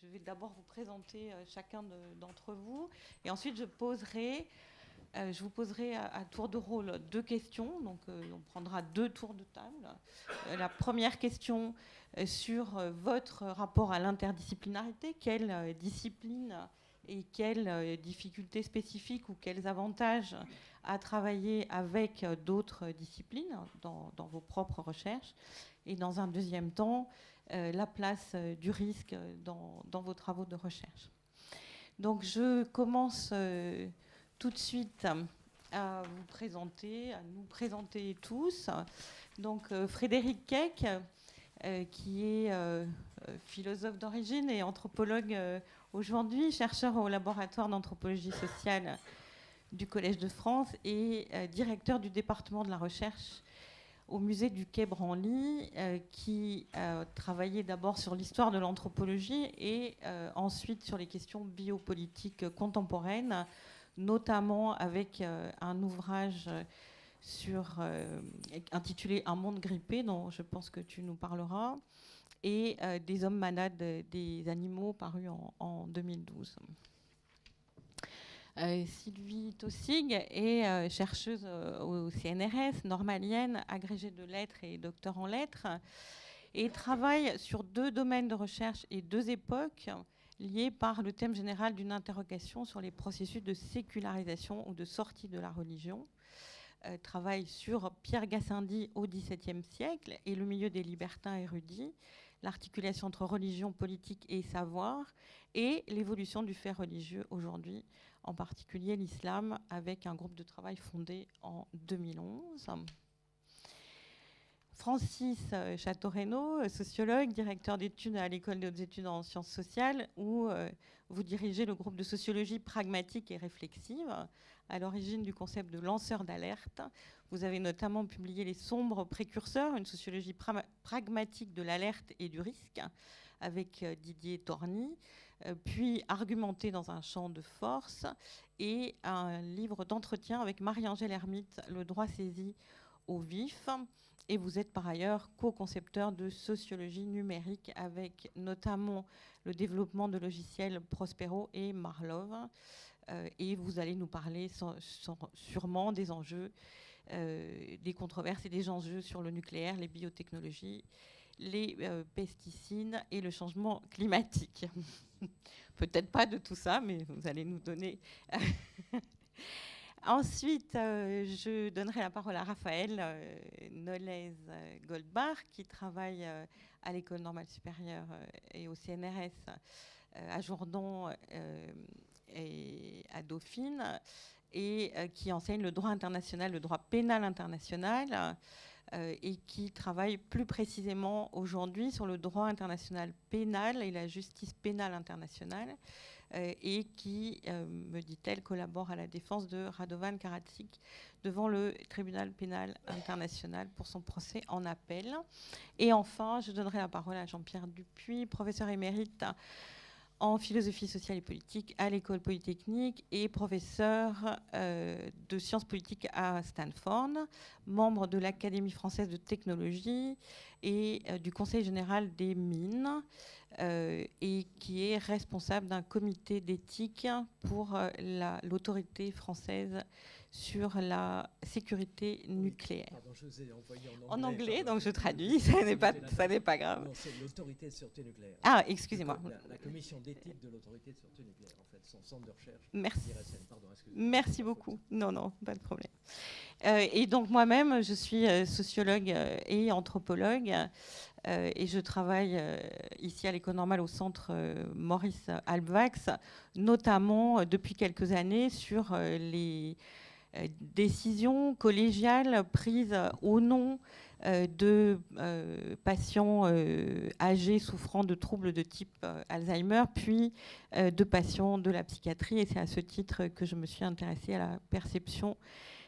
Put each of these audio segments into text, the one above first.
je vais d'abord vous présenter chacun d'entre vous, et ensuite je vous poserai à tour de rôle deux questions. Donc, on prendra deux tours de table. La première question sur votre rapport à l'interdisciplinarité. Quelles disciplines et quelles difficultés spécifiques ou quels avantages à travailler avec d'autres disciplines dans vos propres recherches. Et dans un deuxième temps, la place du risque dans vos travaux de recherche. Donc, je commence tout de suite à nous présenter tous. Donc, Frédéric Keck, qui est philosophe d'origine et anthropologue aujourd'hui, chercheur au laboratoire d'anthropologie sociale du Collège de France et directeur du département de la recherche au musée du Quai Branly, qui travaillait d'abord sur l'histoire de l'anthropologie et ensuite sur les questions biopolitiques contemporaines, notamment avec un ouvrage intitulé Un monde grippé, dont je pense que tu nous parleras, et Des hommes malades des animaux, paru en 2012. Sylvie Taussig est chercheuse au CNRS, normalienne, agrégée de lettres et docteur en lettres, et travaille sur deux domaines de recherche et deux époques liées par le thème général d'une interrogation sur les processus de sécularisation ou de sortie de la religion. Travaille sur Pierre Gassendi au XVIIe siècle et le milieu des libertins érudits, l'articulation entre religion, politique et savoir, et l'évolution du fait religieux aujourd'hui, en particulier l'islam, avec un groupe de travail fondé en 2011. Francis Chateau-Renaud, sociologue, directeur d'études à l'École des hautes études en sciences sociales, où vous dirigez le groupe de sociologie pragmatique et réflexive, à l'origine du concept de lanceur d'alerte. Vous avez notamment publié Les sombres précurseurs, une sociologie pragmatique de l'alerte et du risque, avec Didier Torny, puis Argumenté dans un champ de force, et un livre d'entretien avec Marie-Angèle Hermite, Le droit saisi au vif. Et vous êtes par ailleurs co-concepteur de sociologie numérique avec notamment le développement de logiciels Prospero et Marlov. Et vous allez nous parler sûrement des enjeux, des controverses et des enjeux sur le nucléaire, les biotechnologies, les pesticides et le changement climatique. Peut-être pas de tout ça, mais vous allez nous donner... Ensuite, je donnerai la parole à Raphaël Nolez-Goldbach, qui travaille à l'École normale supérieure et au CNRS à Jourdan et à Dauphine, et qui enseigne le droit international, le droit pénal international, et qui travaille plus précisément aujourd'hui sur le droit international pénal et la justice pénale internationale, et qui, me dit-elle, collabore à la défense de Radovan Karadzic devant le tribunal pénal international pour son procès en appel. Et enfin, je donnerai la parole à Jean-Pierre Dupuis, professeur émérite en philosophie sociale et politique à l'École polytechnique et professeur de sciences politiques à Stanford, membre de l'Académie française de technologie et du Conseil général des mines, et qui est responsable d'un comité d'éthique pour l'autorité française sur la sécurité nucléaire. Pardon, je vous ai envoyé en anglais, donc je traduis, ça n'est pas grave. Non, c'est l'autorité de sûreté nucléaire. Ah, excusez-moi. La commission d'éthique de l'autorité de sûreté nucléaire, en fait, son centre de recherche. Merci. Pardon, merci beaucoup. Non, pas de problème. Et donc moi-même, je suis sociologue et anthropologue, et je travaille ici à l'École normale au centre Maurice Halbwachs, notamment depuis quelques années sur les décisions collégiales prises au nom de patients âgés souffrant de troubles de type Alzheimer, puis de patients de la psychiatrie. Et c'est à ce titre que je me suis intéressée à la perception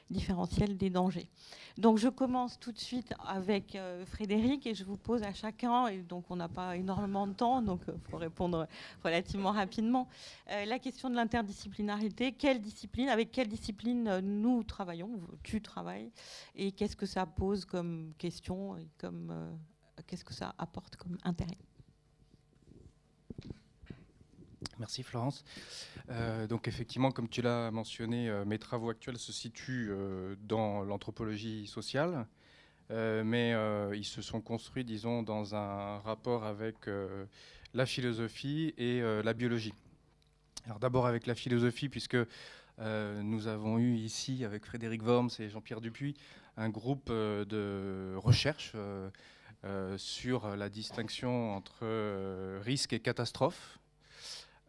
différentielle des dangers. Donc je commence tout de suite avec Frédéric et je vous pose à chacun, et donc on n'a pas énormément de temps, donc il faut répondre relativement rapidement, la question de l'interdisciplinarité. Avec quelle discipline nous travaillons, tu travailles, et qu'est-ce que ça pose comme question et qu'est-ce que ça apporte comme intérêt? Merci Florence. Donc effectivement, comme tu l'as mentionné, mes travaux actuels se situent dans l'anthropologie sociale, mais ils se sont construits, disons, dans un rapport avec la philosophie et la biologie. Alors d'abord avec la philosophie, puisque nous avons eu ici, avec Frédéric Worms et Jean-Pierre Dupuis, un groupe de recherche sur la distinction entre risque et catastrophe,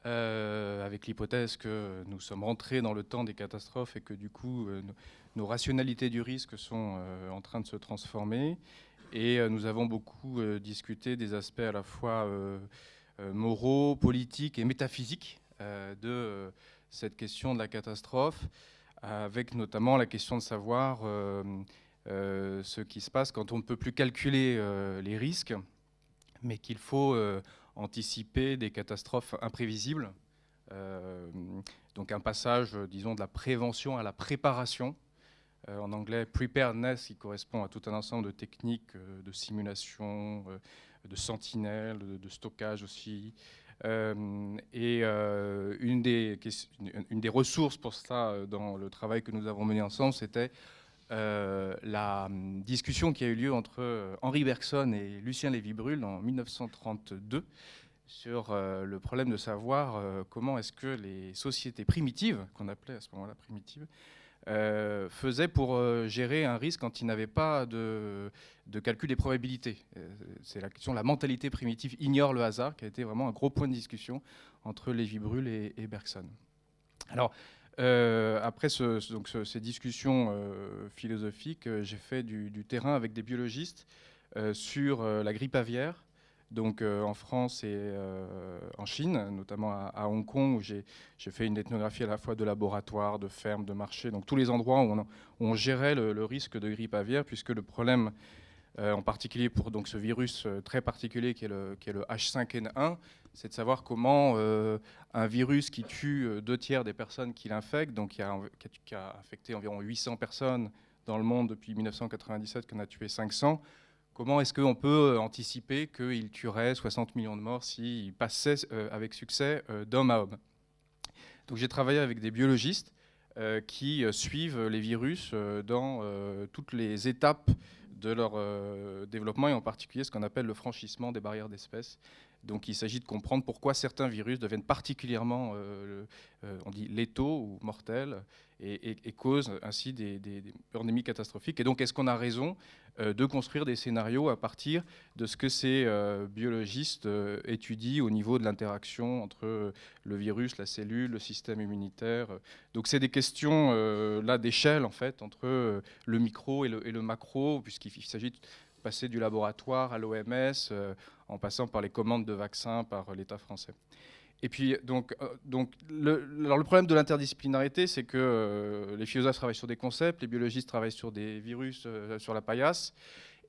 avec l'hypothèse que nous sommes rentrés dans le temps des catastrophes et que du coup nos rationalités du risque sont en train de se transformer. Et nous avons beaucoup discuté des aspects à la fois moraux, politiques et métaphysiques de cette question de la catastrophe, avec notamment la question de savoir ce qui se passe quand on ne peut plus calculer les risques, mais qu'il faut anticiper des catastrophes imprévisibles. Donc un passage, disons, de la prévention à la préparation. En anglais, preparedness, qui correspond à tout un ensemble de techniques de simulation, de sentinelles, de stockage aussi. Et une des ressources pour ça, dans le travail que nous avons mené ensemble, c'était la discussion qui a eu lieu entre Henri Bergson et Lucien Lévy-Bruhl en 1932 sur le problème de savoir comment est-ce que les sociétés primitives, qu'on appelait à ce moment-là primitives, faisaient pour gérer un risque quand ils n'avaient pas de calcul des probabilités. C'est la question, la mentalité primitive ignore le hasard, qui a été vraiment un gros point de discussion entre Lévy-Bruhl et Bergson. Alors, après ces discussions philosophiques, j'ai fait du terrain avec des biologistes sur la grippe aviaire, donc en France et en Chine, notamment à Hong Kong, où j'ai fait une ethnographie à la fois de laboratoire, de ferme, de marché, donc tous les endroits où on gérait le risque de grippe aviaire, puisque le problème, en particulier pour donc, ce virus très particulier qui est le H5N1, c'est de savoir comment un virus qui tue 2/3 des personnes qui l'infectent, donc qui a affecté environ 800 personnes dans le monde depuis 1997, qu'on a tué 500, comment est-ce qu'on peut anticiper qu'il tuerait 60 millions de morts s'il passait avec succès d'homme à homme? Donc j'ai travaillé avec des biologistes qui suivent les virus dans toutes les étapes de leur développement, et en particulier ce qu'on appelle le franchissement des barrières d'espèces. Donc il s'agit de comprendre pourquoi certains virus deviennent particulièrement, on dit, létaux ou mortels, et causent ainsi des pandémies catastrophiques. Et donc est-ce qu'on a raison de construire des scénarios à partir de ce que ces biologistes étudient au niveau de l'interaction entre le virus, la cellule, le système immunitaire. Donc c'est des questions là d'échelle en fait entre le micro et le macro, puisqu'il s'agit de passer du laboratoire à l'OMS, en passant par les commandes de vaccins par l'État français. Et puis, le problème de l'interdisciplinarité, c'est que les philosophes travaillent sur des concepts, les biologistes travaillent sur des virus, sur la paillasse.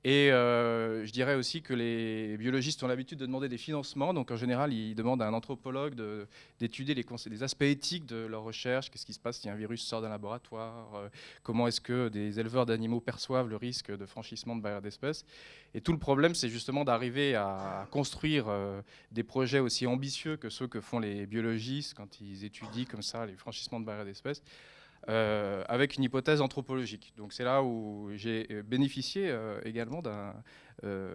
Et je dirais aussi que les biologistes ont l'habitude de demander des financements. Donc en général, ils demandent à un anthropologue d'étudier les aspects éthiques de leur recherche. Qu'est-ce qui se passe si un virus sort d'un laboratoire? Comment est-ce que des éleveurs d'animaux perçoivent le risque de franchissement de barrières d'espèces? Et tout le problème, c'est justement d'arriver à construire des projets aussi ambitieux que ceux que font les biologistes quand ils étudient comme ça les franchissements de barrières d'espèces. Avec une hypothèse anthropologique. Donc c'est là où j'ai bénéficié également d'un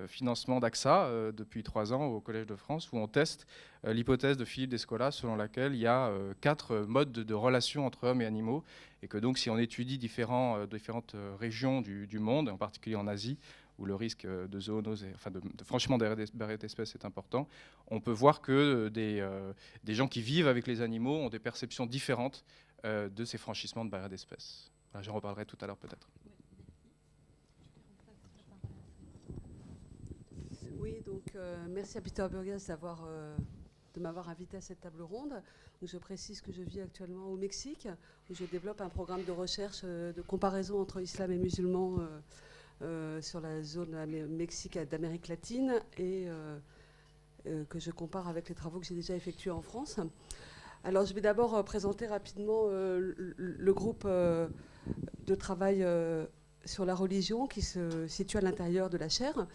financement d'AXA depuis 3 ans au Collège de France, où on teste l'hypothèse de Philippe Descola selon laquelle il y a 4 modes de relations entre hommes et animaux, et que donc si on étudie différentes régions du monde, en particulier en Asie, où le risque de zoonose, de franchissement des barrières d'espèces est important, on peut voir que des gens qui vivent avec les animaux ont des perceptions différentes de ces franchissements de barrières d'espèces. Voilà, j'en reparlerai tout à l'heure peut-être. Oui, donc merci à Peter Burgess de m'avoir invité à cette table ronde. Donc, je précise que je vis actuellement au Mexique, où je développe un programme de recherche de comparaison entre islam et musulmans sur la zone Mexique d'Amérique latine, et que je compare avec les travaux que j'ai déjà effectués en France. Alors, je vais d'abord présenter rapidement le groupe de travail sur la religion qui se situe à l'intérieur de la chaire.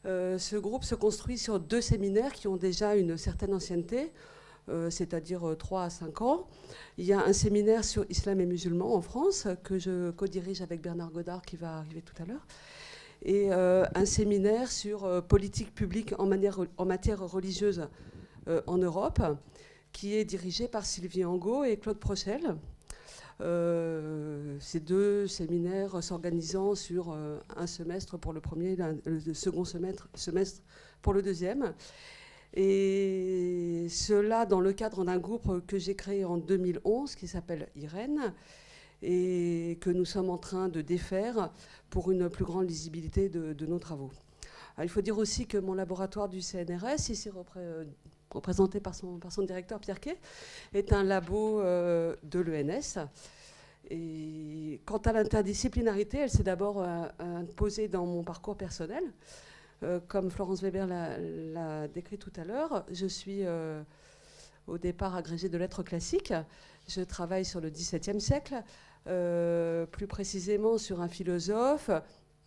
Ce groupe se construit sur 2 séminaires qui ont déjà une certaine ancienneté. c'est-à-dire 3 à 5 ans. Il y a un séminaire sur islam et musulmans en France que je co-dirige avec Bernard Godard qui va arriver tout à l'heure. Et un séminaire sur politique publique en matière religieuse en Europe, qui est dirigé par Sylvie Angot et Claude Prochel. Ces deux séminaires s'organisant sur un semestre pour le premier, le second semestre pour le deuxième. Et cela dans le cadre d'un groupe que j'ai créé en 2011 qui s'appelle Irène et que nous sommes en train de défaire pour une plus grande lisibilité de nos travaux. Alors, il faut dire aussi que mon laboratoire du CNRS, ici représenté par son directeur Pierre Quay, est un labo de l'ENS. Et quant à l'interdisciplinarité, elle s'est d'abord imposée dans mon parcours personnel. Comme Florence Weber l'a décrit tout à l'heure, je suis au départ agrégée de lettres classiques. Je travaille sur le XVIIe siècle, plus précisément sur un philosophe,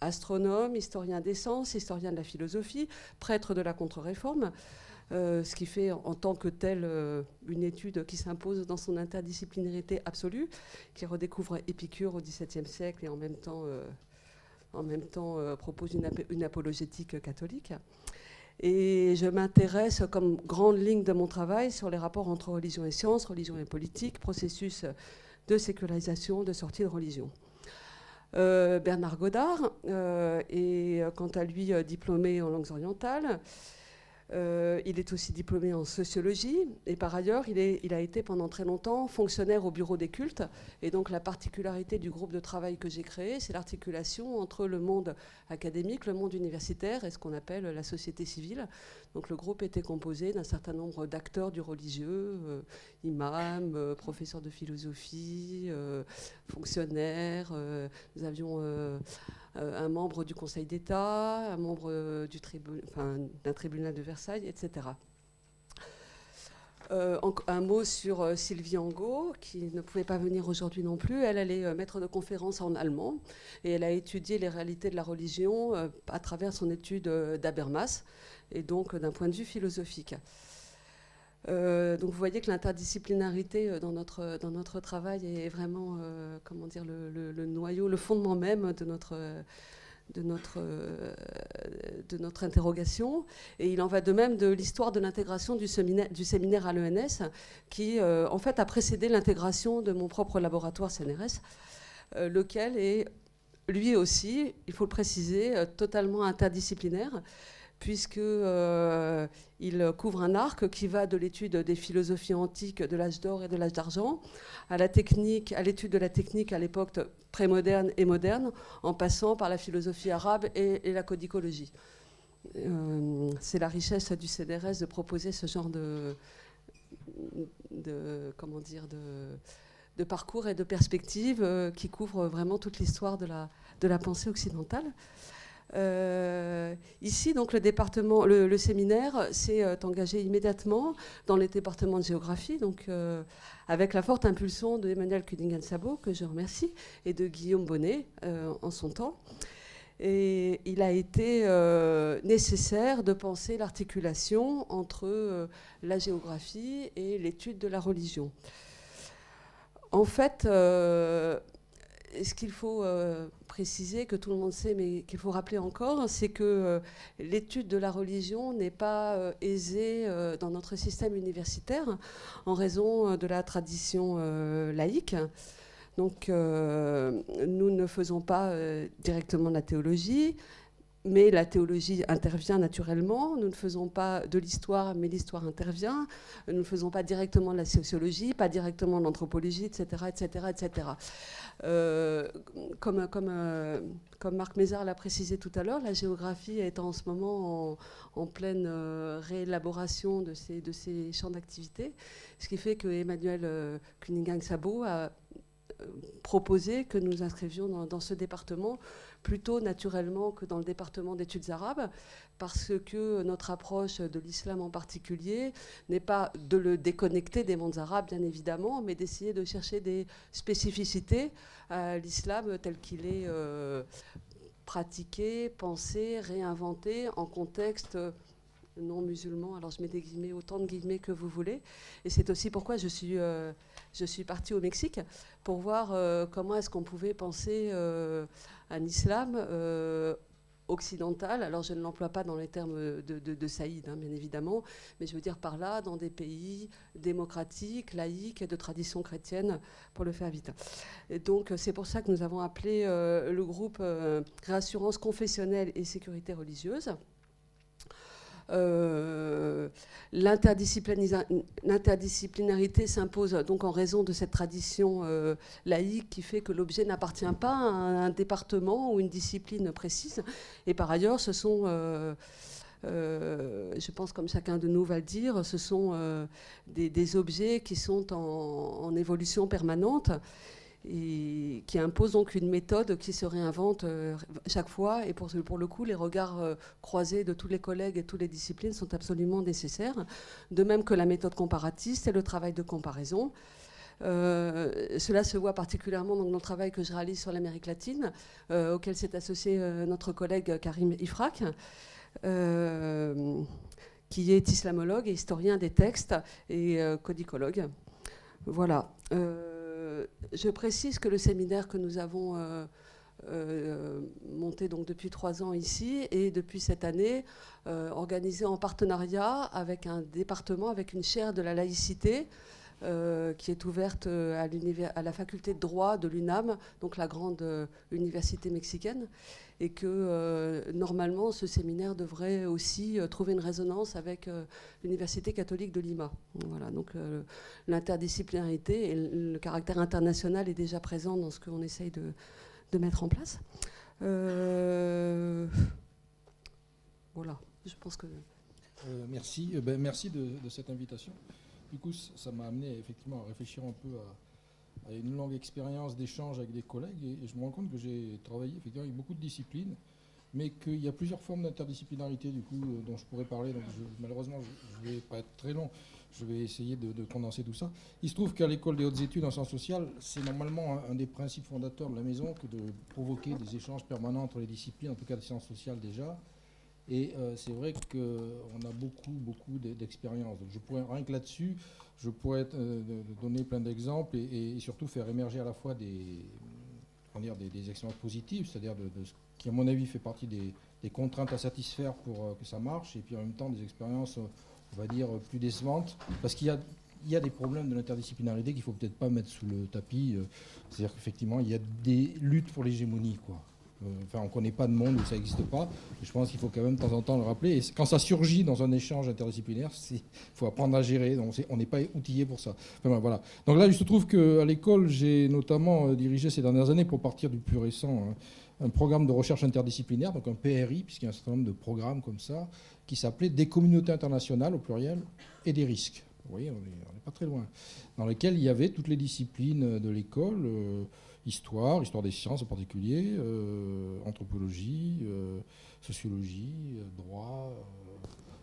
astronome, historien des sciences, historien de la philosophie, prêtre de la Contre-Réforme, ce qui fait en tant que telle une étude qui s'impose dans son interdisciplinarité absolue, qui redécouvre Épicure au XVIIe siècle et en même temps propose une apologétique catholique. Et je m'intéresse comme grande ligne de mon travail sur les rapports entre religion et science, religion et politique, processus de sécularisation, de sortie de religion. Bernard Godard est quant à lui diplômé en langues orientales. Il est aussi diplômé en sociologie et par ailleurs il a été pendant très longtemps fonctionnaire au bureau des cultes, et donc la particularité du groupe de travail que j'ai créé, c'est l'articulation entre le monde académique, le monde universitaire et ce qu'on appelle la société civile. Donc le groupe était composé d'un certain nombre d'acteurs du religieux, imams, professeurs de philosophie, fonctionnaires. Nous avions un membre du Conseil d'État, un membre d'un tribunal de Versailles, etc. Un mot sur Sylvie Angot, qui ne pouvait pas venir aujourd'hui non plus. Elle est maître de conférence en allemand et elle a étudié les réalités de la religion à travers son étude d'Habermas et donc d'un point de vue philosophique. Donc vous voyez que l'interdisciplinarité dans notre travail est vraiment le noyau, le fondement même de notre interrogation. Et il en va de même de l'histoire de l'intégration du séminaire à l'ENS, qui en fait a précédé l'intégration de mon propre laboratoire CNRS, lequel est lui aussi, il faut le préciser, totalement interdisciplinaire, puisqu'il couvre un arc qui va de l'étude des philosophies antiques de l'âge d'or et de l'âge d'argent à l'étude de la technique à l'époque prémoderne et moderne, en passant par la philosophie arabe et la codicologie. C'est la richesse du CNRS de proposer ce genre de parcours et de perspectives qui couvrent vraiment toute l'histoire de la pensée occidentale. Ici, donc, le séminaire s'est engagé immédiatement dans les départements de géographie, donc, avec la forte impulsion de Emmanuel Cunningham-Sabot, que je remercie, et de Guillaume Bonnet en son temps. Et il a été nécessaire de penser l'articulation entre la géographie et l'étude de la religion. En fait, ce qu'il faut préciser, que tout le monde sait, mais qu'il faut rappeler encore, c'est que l'étude de la religion n'est pas aisée dans notre système universitaire en raison de la tradition laïque. Donc, nous ne faisons pas directement de la théologie, mais la théologie intervient naturellement. Nous ne faisons pas de l'histoire, mais l'histoire intervient. Nous ne faisons pas directement de la sociologie, pas directement de l'anthropologie, etc., etc., etc. Comme Marc Mézard l'a précisé tout à l'heure, la géographie est en ce moment en pleine réélaboration de ces champs d'activité, ce qui fait que Emmanuel Cunningham-Sabot a proposé que nous inscrivions dans ce département plutôt naturellement que dans le département d'études arabes, parce que notre approche de l'islam en particulier n'est pas de le déconnecter des mondes arabes, bien évidemment, mais d'essayer de chercher des spécificités à l'islam tel qu'il est pratiqué, pensé, réinventé en contexte non musulmans. Alors je mets des guillemets, autant de guillemets que vous voulez. Et c'est aussi pourquoi je suis partie au Mexique, pour voir comment est-ce qu'on pouvait penser un islam occidental. Alors je ne l'emploie pas dans les termes de Saïd, bien évidemment, mais je veux dire par là, dans des pays démocratiques, laïques, de tradition chrétienne, pour le faire vite. Et donc c'est pour ça que nous avons appelé le groupe Réassurance confessionnelle et sécurité religieuse. L'interdisciplinarité s'impose donc en raison de cette tradition laïque qui fait que l'objet n'appartient pas à un département ou une discipline précise. Et par ailleurs, ce sont, je pense comme chacun de nous va le dire, ce sont des objets qui sont en évolution permanente, et qui impose donc une méthode qui se réinvente chaque fois. Et pour le coup, les regards croisés de tous les collègues et toutes les disciplines sont absolument nécessaires, de même que la méthode comparatiste et le travail de comparaison. Cela se voit particulièrement dans le travail que je réalise sur l'Amérique latine, auquel s'est associé notre collègue Karim Ifrak, qui est islamologue et historien des textes et codicologue. Voilà. Je précise que le séminaire que nous avons monté donc depuis 3 ans ici et depuis cette année organisé en partenariat avec un département, avec une chaire de la laïcité qui est ouverte à la faculté de droit de l'UNAM, donc la grande université mexicaine, et que normalement ce séminaire devrait aussi trouver une résonance avec l'université catholique de Lima. Voilà, donc l'interdisciplinarité et le caractère international est déjà présent dans ce qu'on essaye de mettre en place. Voilà, je pense que... Merci, merci de cette invitation. Du coup, ça m'a amené effectivement à réfléchir un peu à une longue expérience d'échange avec des collègues, et je me rends compte que j'ai travaillé effectivement avec beaucoup de disciplines, mais qu'il y a plusieurs formes d'interdisciplinarité du coup dont je pourrais parler. Donc malheureusement, je ne vais pas être très long, je vais essayer de condenser tout ça. Il se trouve qu'à l'école des hautes études en sciences sociales, c'est normalement un des principes fondateurs de la maison que de provoquer des échanges permanents entre les disciplines, en tout cas des sciences sociales déjà. Et c'est vrai qu'on a beaucoup d'expériences. Donc je pourrais, rien que là-dessus, je pourrais donner plein d'exemples et surtout faire émerger à la fois des expériences positives, c'est-à-dire de ce qui, à mon avis, fait partie des contraintes à satisfaire pour que ça marche, et puis en même temps des expériences, on va dire, plus décevantes, parce qu'il y a des problèmes de l'interdisciplinarité qu'il ne faut peut-être pas mettre sous le tapis. C'est-à-dire qu'effectivement, il y a des luttes pour l'hégémonie, quoi. Enfin, on ne connaît pas de monde où ça n'existe pas. Je pense qu'il faut quand même de temps en temps le rappeler. Et quand ça surgit dans un échange interdisciplinaire, il faut apprendre à gérer. Donc on n'est pas outillé pour ça. Enfin, voilà. Donc là, il se trouve qu'à l'école, j'ai notamment dirigé ces dernières années, pour partir du plus récent, un programme de recherche interdisciplinaire, donc un PRI, puisqu'il y a un certain nombre de programmes comme ça, qui s'appelait Des communautés internationales au pluriel et des risques. Vous voyez, on n'est pas très loin. Dans lesquels il y avait toutes les disciplines de l'école. Histoire des sciences en particulier, anthropologie, sociologie, droit,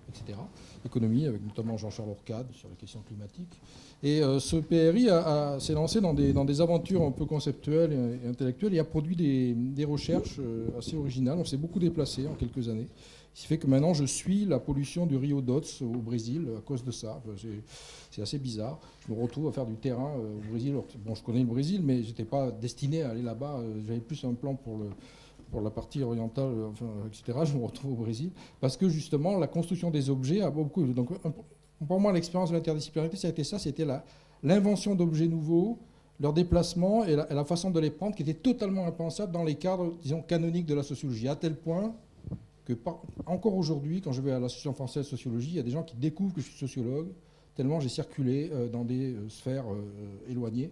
etc. Économie, avec notamment Jean-Charles Orcade sur les questions climatiques. Et ce PRI s'est lancé dans des aventures un peu conceptuelles et intellectuelles et a produit des recherches assez originales. On s'est beaucoup déplacé en quelques années. Ce qui fait que maintenant, je suis la pollution du Rio Doce au Brésil à cause de ça. C'est assez bizarre. Je me retrouve à faire du terrain au Brésil. Bon, je connais le Brésil, mais je n'étais pas destiné à aller là-bas. J'avais plus un plan pour la partie orientale, enfin, etc. Je me retrouve au Brésil. Parce que, justement, la construction des objets a beaucoup... Donc, pour moi, l'expérience de l'interdisciplinarité, c'était l'invention d'objets nouveaux, leur déplacement et la façon de les prendre, qui était totalement impensable dans les cadres, disons, canoniques de la sociologie, à tel point que encore aujourd'hui, quand je vais à l'Association française de sociologie, il y a des gens qui découvrent que je suis sociologue, tellement j'ai circulé dans des sphères éloignées.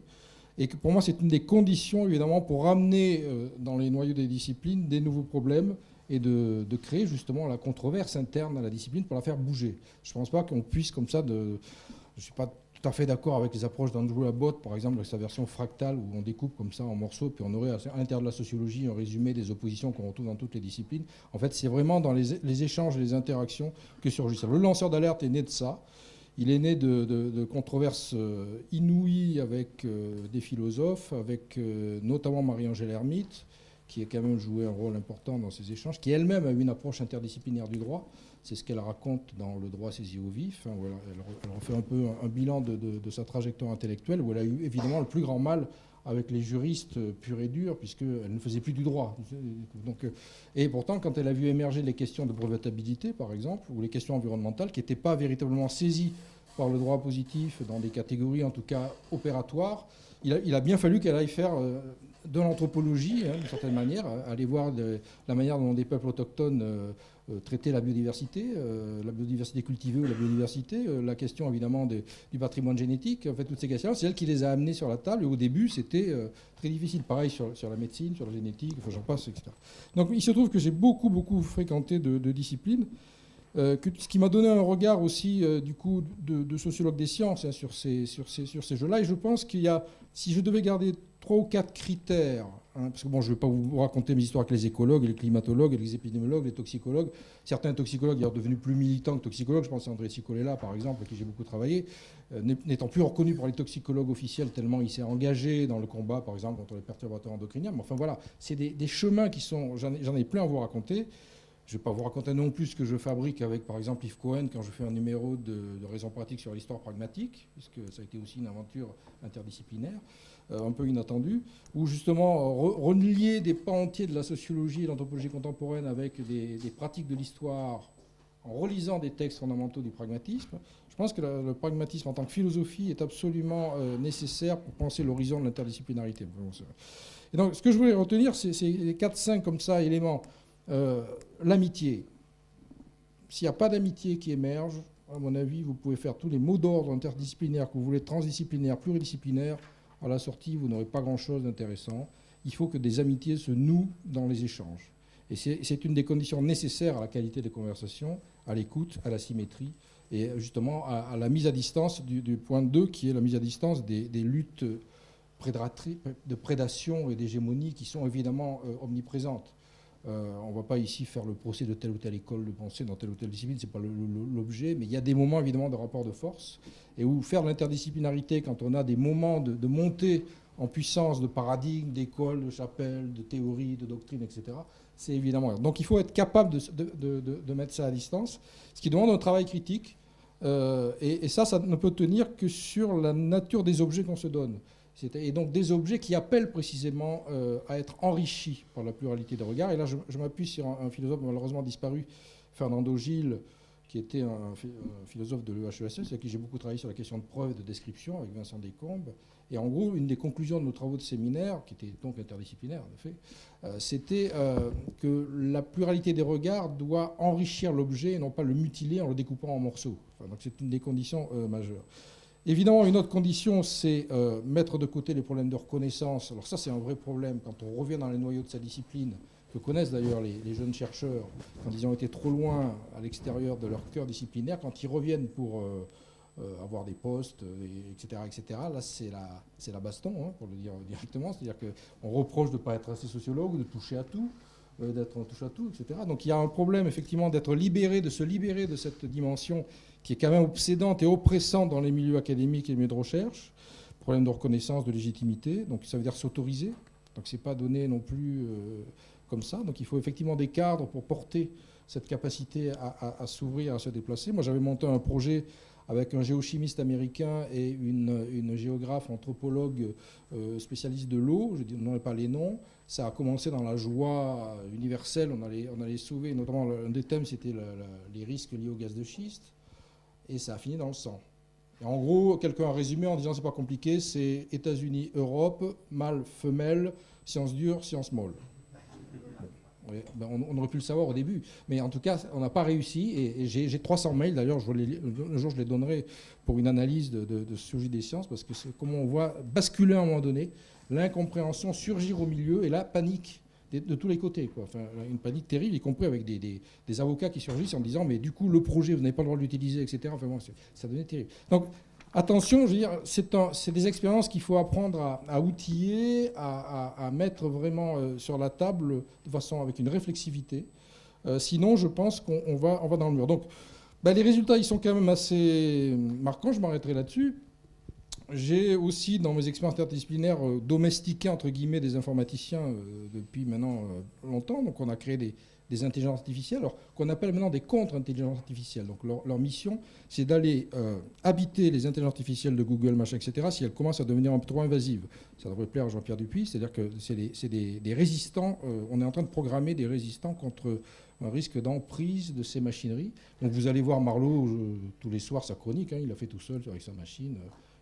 Et que pour moi, c'est une des conditions, évidemment, pour ramener dans les noyaux des disciplines des nouveaux problèmes et de créer justement la controverse interne à la discipline pour la faire bouger. Je ne pense pas qu'on puisse comme ça... Je ne suis pas tout à fait d'accord avec les approches d'Andrew Abbott, par exemple, avec sa version fractale, où on découpe comme ça en morceaux, puis on aurait à l'intérieur de la sociologie un résumé des oppositions qu'on retrouve dans toutes les disciplines. En fait, c'est vraiment dans les échanges et les interactions que surgit ça. Le lanceur d'alerte est né de ça. Il est né de controverses inouïes avec des philosophes, avec notamment Marie-Angèle Hermite, qui a quand même joué un rôle important dans ces échanges, qui elle-même a eu une approche interdisciplinaire du droit. C'est ce qu'elle raconte dans Le droit saisi au vif, où elle refait un peu un bilan de sa trajectoire intellectuelle, où elle a eu évidemment le plus grand mal avec les juristes purs et durs, puisqu'elle ne faisait plus du droit. Donc, et pourtant, quand elle a vu émerger les questions de brevetabilité, par exemple, ou les questions environnementales, qui n'étaient pas véritablement saisies par le droit positif dans des catégories, en tout cas opératoires, il a bien fallu qu'elle aille faire de l'anthropologie, d'une certaine manière, aller voir la manière dont des peuples autochtones traiter la biodiversité cultivée ou la biodiversité, la question évidemment du patrimoine génétique, en fait toutes ces questions, c'est elle qui les a amenées sur la table, et au début c'était très difficile, pareil sur la médecine, sur la génétique, enfin, j'en passe, etc. Donc il se trouve que j'ai beaucoup fréquenté de disciplines, ce qui m'a donné un regard aussi du coup de sociologue des sciences sur ces jeux-là, et je pense qu'il y a, si je devais garder 3 ou 4 critères, parce que bon, je ne vais pas vous raconter mes histoires avec les écologues, les climatologues, les épidémiologues, les toxicologues. Certains toxicologues sont devenus plus militants que toxicologues. Je pense à André Cicolella, par exemple, avec qui j'ai beaucoup travaillé, n'étant plus reconnu par les toxicologues officiels tellement il s'est engagé dans le combat, par exemple, contre les perturbateurs endocriniens. Mais enfin voilà, c'est des chemins qui sont... J'en ai plein à vous raconter. Je ne vais pas vous raconter non plus ce que je fabrique avec, par exemple, Yves Cohen, quand je fais un numéro de raison pratique sur l'histoire pragmatique, puisque ça a été aussi une aventure interdisciplinaire, un peu inattendue, où justement relier des pans entiers de la sociologie et de l'anthropologie contemporaine avec des pratiques de l'histoire en relisant des textes fondamentaux du pragmatisme. Je pense que le pragmatisme en tant que philosophie est absolument nécessaire pour penser l'horizon de l'interdisciplinarité. Et donc, ce que je voulais retenir, c'est les 4-5 comme ça éléments. L'amitié. S'il n'y a pas d'amitié qui émerge, à mon avis, vous pouvez faire tous les mots d'ordre interdisciplinaires que vous voulez, transdisciplinaires, pluridisciplinaires. À la sortie, vous n'aurez pas grand-chose d'intéressant. Il faut que des amitiés se nouent dans les échanges. Et c'est une des conditions nécessaires à la qualité des conversations, à l'écoute, à la symétrie, et justement à la mise à distance du point 2, qui est la mise à distance des luttes de prédation et d'hégémonie qui sont évidemment omniprésentes. On ne va pas ici faire le procès de telle ou telle école de pensée dans telle ou telle discipline, ce n'est pas l'objet, mais il y a des moments évidemment de rapport de force, et où faire l'interdisciplinarité quand on a des moments de montée en puissance de paradigmes, d'écoles, de chapelles, de théories, de doctrines, etc., c'est évidemment... Donc il faut être capable de mettre ça à distance, ce qui demande un travail critique, et ça ne peut tenir que sur la nature des objets qu'on se donne. Et donc des objets qui appellent précisément à être enrichis par la pluralité des regards. Et là, je m'appuie sur un philosophe malheureusement disparu, Fernando Gil, qui était un philosophe de l'EHESS, avec qui j'ai beaucoup travaillé sur la question de preuve et de description, avec Vincent Descombes. Et en gros, une des conclusions de nos travaux de séminaire, qui était donc interdisciplinaire en effet, c'était que la pluralité des regards doit enrichir l'objet et non pas le mutiler en le découpant en morceaux. Enfin, donc c'est une des conditions majeures. Évidemment, une autre condition, c'est mettre de côté les problèmes de reconnaissance. Alors ça, c'est un vrai problème quand on revient dans les noyaux de sa discipline, que connaissent d'ailleurs les jeunes chercheurs, quand ils ont été trop loin à l'extérieur de leur cœur disciplinaire, quand ils reviennent pour avoir des postes, etc., etc., là, c'est la baston, hein, pour le dire directement. C'est-à-dire qu'on reproche de ne pas être assez sociologue, de toucher à tout, d'être en touche à tout, etc. Donc il y a un problème, effectivement, d'être libéré, de se libérer de cette dimension qui est quand même obsédante et oppressante dans les milieux académiques et les milieux de recherche, problème de reconnaissance, de légitimité, donc ça veut dire s'autoriser, donc c'est pas donné non plus comme ça, donc il faut effectivement des cadres pour porter cette capacité à s'ouvrir, à se déplacer. Moi j'avais monté un projet avec un géochimiste américain et une géographe, anthropologue spécialiste de l'eau, je ne donnerai pas les noms. Ça a commencé dans la joie universelle, on allait sauver, notamment un des thèmes c'était les risques liés au gaz de schiste, et ça a fini dans le sang. Et en gros, quelqu'un a résumé en disant c'est pas compliqué, c'est États-Unis, Europe, mâle, femelle, science dure, science molle. Bon, ben on aurait pu le savoir au début, mais en tout cas, on n'a pas réussi, et j'ai 300 mails, d'ailleurs, un jour je les donnerai pour une analyse de sociologie des sciences, parce que c'est comment on voit basculer à un moment donné, l'incompréhension surgir au milieu, et la panique de tous les côtés, quoi. Enfin, une panique terrible, y compris avec des avocats qui surgissent en disant mais du coup le projet vous n'avez pas le droit de l'utiliser, etc. Enfin, bon, ça devenait terrible. Donc attention, je veux dire, c'est des expériences qu'il faut apprendre à outiller, à mettre vraiment sur la table de façon avec une réflexivité. Sinon, je pense qu'on va dans le mur. Donc, ben, les résultats, ils sont quand même assez marquants. Je m'arrêterai là-dessus. J'ai aussi, dans mes expériences interdisciplinaires, domestiqué, entre guillemets, des informaticiens depuis maintenant longtemps. Donc on a créé des intelligences artificielles, alors qu'on appelle maintenant des contre-intelligences artificielles. Donc leur mission, c'est d'aller habiter les intelligences artificielles de Google, machin, etc., si elles commencent à devenir un peu trop invasives. Ça devrait plaire à Jean-Pierre Dupuis, c'est-à-dire que c'est des résistants, on est en train de programmer des résistants contre un risque d'emprise de ces machineries. Donc vous allez voir Marlowe tous les soirs sa chronique, hein, il l'a fait tout seul avec sa machine,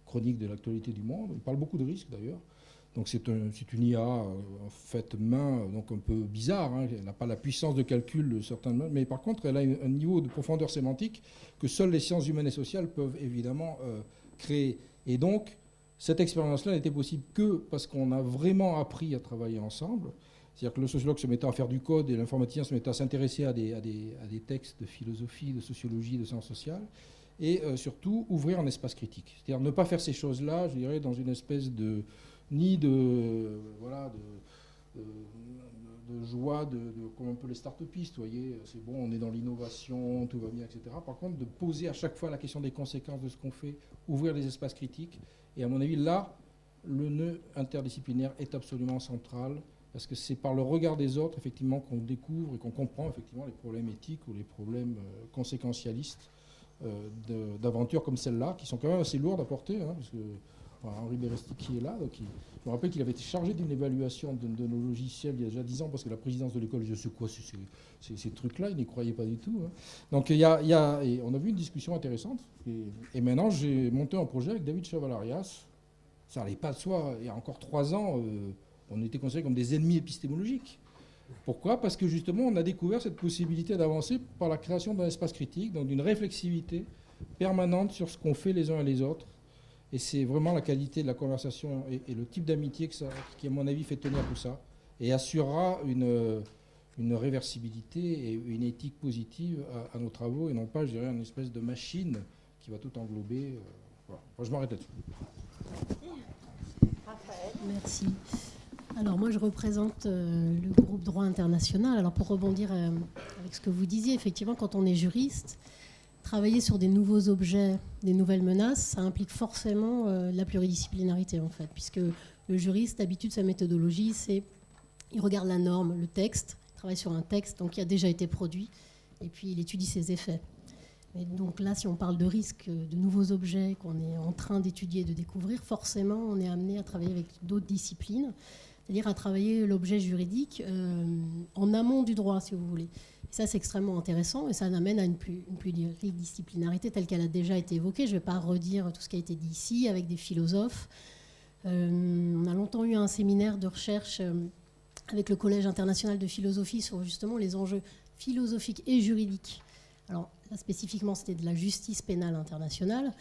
chronique de l'actualité du monde. Il parle beaucoup de risques d'ailleurs. Donc c'est une IA en fait main, donc un peu bizarre, hein. Elle n'a pas la puissance de calcul de certaines mains, mais par contre elle a un niveau de profondeur sémantique que seules les sciences humaines et sociales peuvent évidemment créer. Et donc cette expérience-là n'était possible que parce qu'on a vraiment appris à travailler ensemble. C'est-à-dire que le sociologue se mettait à faire du code et l'informaticien se mettait à s'intéresser à des textes de philosophie, de sociologie, de sciences sociales. Et surtout ouvrir un espace critique. C'est-à-dire ne pas faire ces choses-là, je dirais, dans une espèce de joie, comme un peu les start-upistes, vous voyez, c'est bon, on est dans l'innovation, tout va bien, etc. Par contre, de poser à chaque fois la question des conséquences de ce qu'on fait, ouvrir les espaces critiques. Et à mon avis, là, le nœud interdisciplinaire est absolument central, parce que c'est par le regard des autres, effectivement, qu'on découvre et qu'on comprend, effectivement, les problèmes éthiques ou les problèmes conséquentialistes d'aventures comme celle-là, qui sont quand même assez lourdes à porter, hein, parce que Henri Beresti qui est là, donc je me rappelle qu'il avait été chargé d'une évaluation de nos logiciels il y a déjà 10 ans, parce que la présidence de l'école, je sais quoi, ces trucs-là, il n'y croyait pas du tout. Hein. Donc et on a vu une discussion intéressante, et maintenant j'ai monté un projet avec David Chavalarias. Ça n'allait pas de soi, il y a encore 3 ans, on était considérés comme des ennemis épistémologiques. Pourquoi ? Parce que justement, on a découvert cette possibilité d'avancer par la création d'un espace critique, donc d'une réflexivité permanente sur ce qu'on fait les uns et les autres. Et c'est vraiment la qualité de la conversation et le type d'amitié qui, à mon avis, fait tenir tout ça et assurera une réversibilité et une éthique positive à nos travaux et non pas, je dirais, une espèce de machine qui va tout englober. Voilà. Moi, je m'arrête là-dessus. Merci. Alors moi, je représente le groupe Droit International. Alors pour rebondir avec ce que vous disiez, effectivement, quand on est juriste, travailler sur des nouveaux objets, des nouvelles menaces, ça implique forcément la pluridisciplinarité, en fait, puisque le juriste, d'habitude, sa méthodologie, c'est il regarde la norme, le texte, il travaille sur un texte donc, qui a déjà été produit, et puis il étudie ses effets. Et donc là, si on parle de risques, de nouveaux objets qu'on est en train d'étudier et de découvrir, forcément, on est amené à travailler avec d'autres disciplines, c'est-à-dire à travailler l'objet juridique en amont du droit, si vous voulez. Et ça, c'est extrêmement intéressant et ça amène à une pluridisciplinarité telle qu'elle a déjà été évoquée. Je ne vais pas redire tout ce qui a été dit ici avec des philosophes. On a longtemps eu un séminaire de recherche avec le Collège international de philosophie sur justement les enjeux philosophiques et juridiques. Alors là, spécifiquement, c'était de la justice pénale internationale.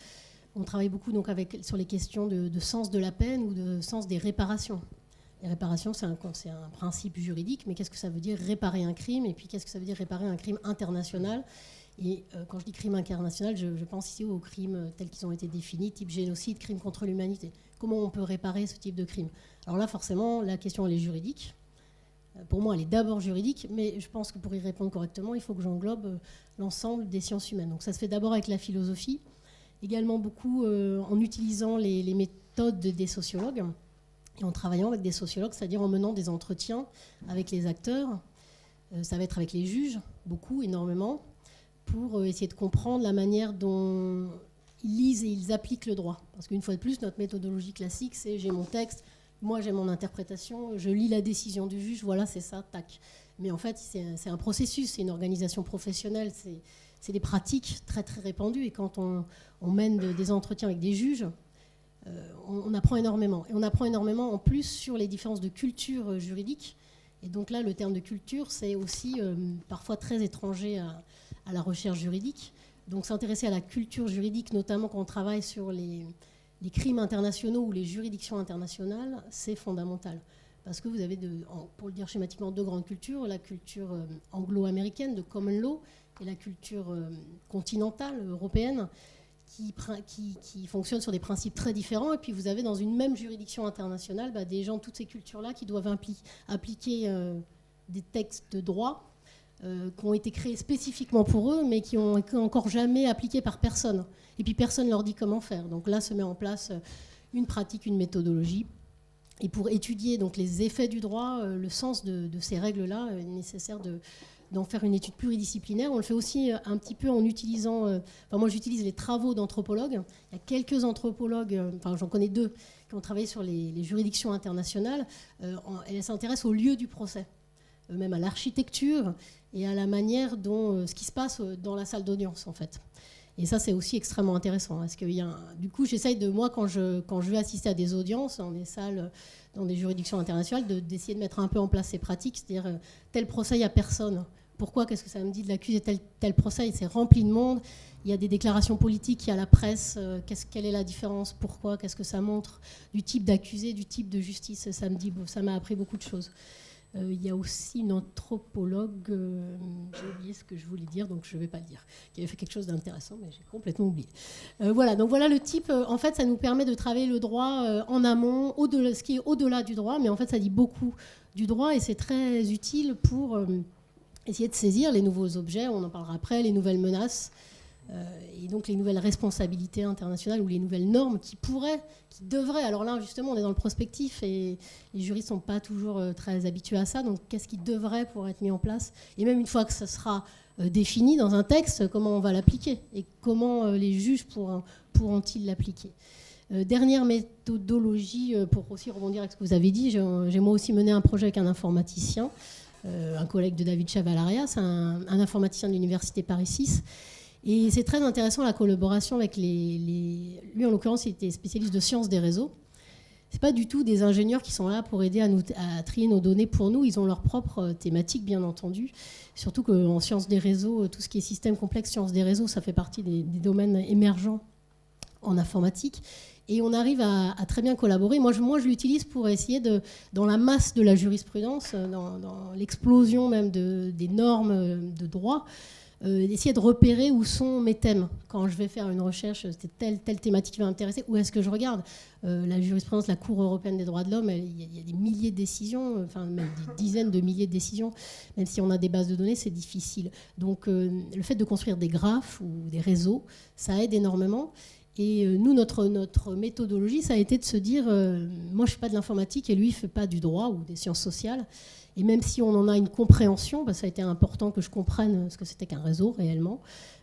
On travaille beaucoup donc sur les questions de sens de la peine ou de sens des réparations. Les réparations, c'est un principe juridique, mais qu'est-ce que ça veut dire réparer un crime ? Et puis qu'est-ce que ça veut dire réparer un crime international ? Et quand je dis crime international, je pense ici aux crimes tels qu'ils ont été définis, type génocide, crime contre l'humanité. Comment on peut réparer ce type de crime ? Alors là, forcément, la question, elle est juridique. Pour moi, elle est d'abord juridique, mais je pense que pour y répondre correctement, il faut que j'englobe l'ensemble des sciences humaines. Donc ça se fait d'abord avec la philosophie, également beaucoup en utilisant les méthodes des sociologues, et en travaillant avec des sociologues, c'est-à-dire en menant des entretiens avec les acteurs. Ça va être avec les juges, beaucoup, énormément, pour essayer de comprendre la manière dont ils lisent et ils appliquent le droit. Parce qu'une fois de plus, notre méthodologie classique, c'est j'ai mon texte, moi j'ai mon interprétation, je lis la décision du juge, voilà, c'est ça, tac. Mais en fait, c'est un processus, c'est une organisation professionnelle, c'est des pratiques très très répandues. Et quand on mène des entretiens avec des juges, on apprend énormément. Et on apprend énormément en plus sur les différences de culture juridique. Et donc là, le terme de culture, c'est aussi parfois très étranger à la recherche juridique. Donc s'intéresser à la culture juridique, notamment quand on travaille sur les crimes internationaux ou les juridictions internationales, c'est fondamental. Parce que vous avez, pour le dire schématiquement, deux grandes cultures, la culture anglo-américaine de common law et la culture continentale européenne, qui fonctionnent sur des principes très différents. Et puis vous avez dans une même juridiction internationale des gens de toutes ces cultures-là qui doivent appliquer des textes de droit qui ont été créés spécifiquement pour eux, mais qui n'ont encore jamais appliqués par personne. Et puis personne ne leur dit comment faire. Donc là se met en place une pratique, une méthodologie. Et pour étudier donc les effets du droit, le sens de ces règles-là, il est nécessaire d'en faire une étude pluridisciplinaire. On le fait aussi un petit peu en utilisant... moi, j'utilise les travaux d'anthropologues. Il y a quelques anthropologues, j'en connais 2, qui ont travaillé sur les juridictions internationales. Elles s'intéressent au lieu du procès, même à l'architecture et à la manière dont ce qui se passe dans la salle d'audience, en fait. Et ça, c'est aussi extrêmement intéressant. Parce que du coup, j'essaye moi, quand je vais assister à des audiences dans des salles, dans des juridictions internationales, d'essayer de mettre un peu en place ces pratiques. C'est-à-dire, tel procès, il n'y a personne. Pourquoi? Qu'est-ce que ça me dit de l'accusé? Tel procès, c'est rempli de monde. Il y a des déclarations politiques, il y a la presse. Quelle est la différence? Pourquoi? Qu'est-ce que ça montre du type d'accusé, du type de justice? Ça m'a appris beaucoup de choses. Il y a aussi une anthropologue, j'ai oublié ce que je voulais dire, donc je ne vais pas le dire, qui avait fait quelque chose d'intéressant, mais j'ai complètement oublié. Voilà, donc voilà le type. En fait, ça nous permet de travailler le droit en amont, ce qui est au-delà du droit, mais en fait, ça dit beaucoup du droit et c'est très utile pour essayer de saisir les nouveaux objets, on en parlera après, les nouvelles menaces, et donc les nouvelles responsabilités internationales ou les nouvelles normes qui devraient, alors là justement on est dans le prospectif et les juristes ne sont pas toujours très habitués à ça, donc qu'est-ce qui devrait pouvoir être mis en place? Et même une fois que ça sera défini dans un texte, comment on va l'appliquer et comment les juges pourront-ils l'appliquer? Dernière méthodologie, pour aussi rebondir avec ce que vous avez dit, j'ai moi aussi mené un projet avec un informaticien, un collègue de David Chavalarias, un informaticien de l'université Paris 6. Et c'est très intéressant la collaboration avec lui, en l'occurrence, il était spécialiste de sciences des réseaux. C'est pas du tout des ingénieurs qui sont là pour aider à trier nos données pour nous. Ils ont leur propre thématique, bien entendu. Surtout qu'en sciences des réseaux, tout ce qui est système complexe, sciences des réseaux, ça fait partie des domaines émergents en informatique. Et on arrive à très bien collaborer. Moi, je l'utilise pour essayer, dans la masse de la jurisprudence, dans l'explosion même des normes de droit, d'essayer de repérer où sont mes thèmes. Quand je vais faire une recherche, c'est telle thématique qui va m'intéresser, où est-ce que je regarde? La jurisprudence, la Cour européenne des droits de l'homme, il y a des milliers de décisions, enfin même des dizaines de milliers de décisions. Même si on a des bases de données, c'est difficile. Donc le fait de construire des graphes ou des réseaux, ça aide énormément. Et nous, notre méthodologie, ça a été de se dire, moi je ne fais pas de l'informatique et lui, il ne fait pas du droit ou des sciences sociales. Et même si on en a une compréhension, ça a été important que je comprenne ce que c'était qu'un réseau réellement.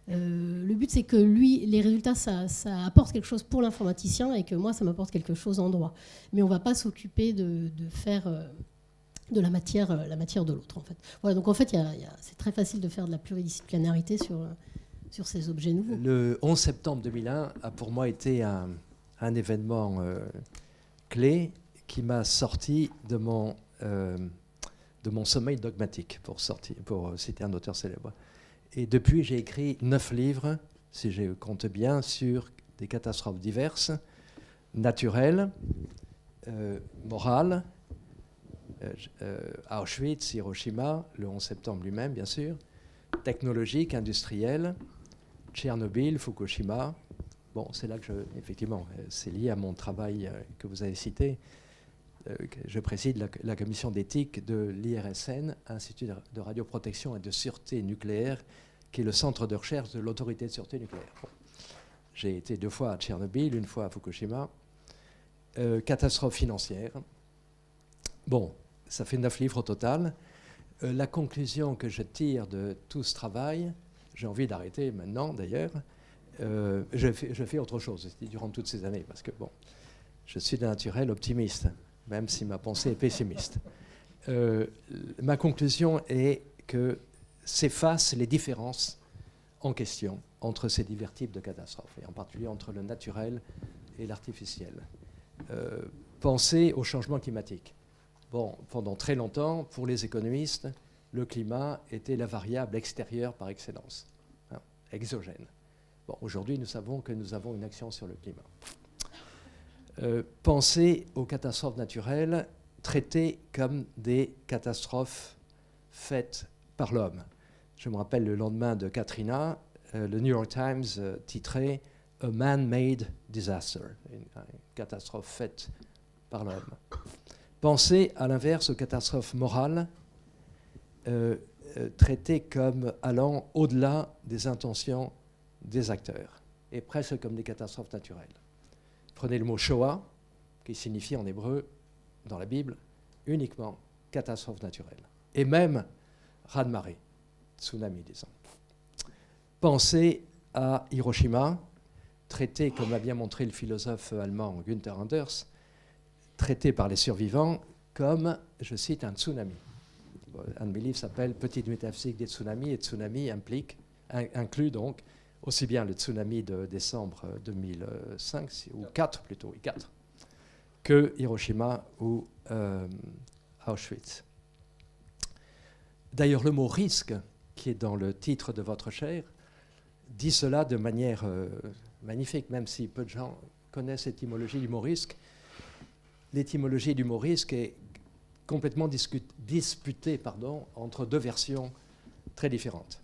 Le but, c'est que lui, les résultats, ça apporte quelque chose pour l'informaticien et que moi, ça m'apporte quelque chose en droit. Mais on ne va pas s'occuper de faire de la matière de l'autre, en fait. Voilà, donc en fait, c'est très facile de faire de la pluridisciplinarité sur ces objets nouveaux. Le 11 septembre 2001 a pour moi été un événement clé qui m'a sorti de mon sommeil dogmatique, pour citer un auteur célèbre. Et depuis, j'ai écrit 9 livres, si je compte bien, sur des catastrophes diverses, naturelles, morales, Auschwitz, Hiroshima, le 11 septembre lui-même, bien sûr, technologiques, industrielles, Tchernobyl, Fukushima. Bon, c'est là que effectivement, c'est lié à mon travail que vous avez cité. Je préside la commission d'éthique de l'IRSN, Institut de radioprotection et de sûreté nucléaire, qui est le centre de recherche de l'autorité de sûreté nucléaire. Bon. J'ai été 2 fois à Tchernobyl, 1 fois à Fukushima. Catastrophe financière. Bon, ça fait 9 livres au total. La conclusion que je tire de tout ce travail, j'ai envie d'arrêter maintenant d'ailleurs, je fais autre chose durant toutes ces années, parce que bon, je suis de naturel optimiste, même si ma pensée est pessimiste. Ma conclusion est que s'effacent les différences en question entre ces divers types de catastrophes, et en particulier entre le naturel et l'artificiel. Pensez au changement climatique. Bon, pendant très longtemps, pour les économistes, le climat était la variable extérieure par excellence, exogène. Bon, aujourd'hui, nous savons que nous avons une action sur le climat. Pensez aux catastrophes naturelles traitées comme des catastrophes faites par l'homme. Je me rappelle le lendemain de Katrina, le New York Times titrait « A man-made disaster », une catastrophe faite par l'homme. Pensez à l'inverse aux catastrophes morales traitées comme allant au-delà des intentions des acteurs et presque comme des catastrophes naturelles. Prenez le mot Shoah, qui signifie en hébreu, dans la Bible, uniquement catastrophe naturelle. Et même raz-de-marée, tsunami, disons. Pensez à Hiroshima, traité, comme l'a bien montré le philosophe allemand Günther Anders, traité par les survivants comme, je cite, un tsunami. Un de mes livres s'appelle « Petite métaphysique des tsunamis », et tsunami inclut donc aussi bien le tsunami de décembre 2005, ou 4 plutôt, 4, que Hiroshima ou Auschwitz. D'ailleurs, le mot « risque », qui est dans le titre de votre chaire, dit cela de manière magnifique, même si peu de gens connaissent l'étymologie du mot « risque ». L'étymologie du mot « risque » est complètement disputée entre deux versions très différentes.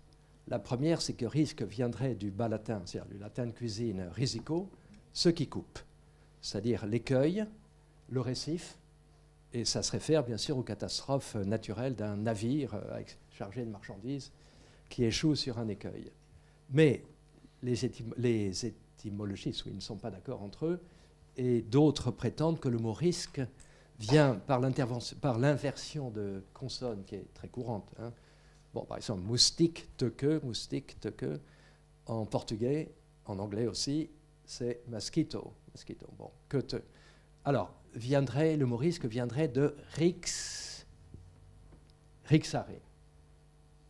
La première, c'est que risque viendrait du bas latin, c'est-à-dire du latin de cuisine risico, ce qui coupe, c'est-à-dire l'écueil, le récif, et ça se réfère bien sûr aux catastrophes naturelles d'un navire chargé de marchandises qui échoue sur un écueil. Mais les étymologistes, ils ne sont pas d'accord entre eux, et d'autres prétendent que le mot risque vient par l'inversion de consonnes qui est très courante. Hein. Bon, par exemple, moustique, teke, en portugais, en anglais aussi, c'est mosquito. Bon, que te. Alors, le mot risque viendrait de rixare,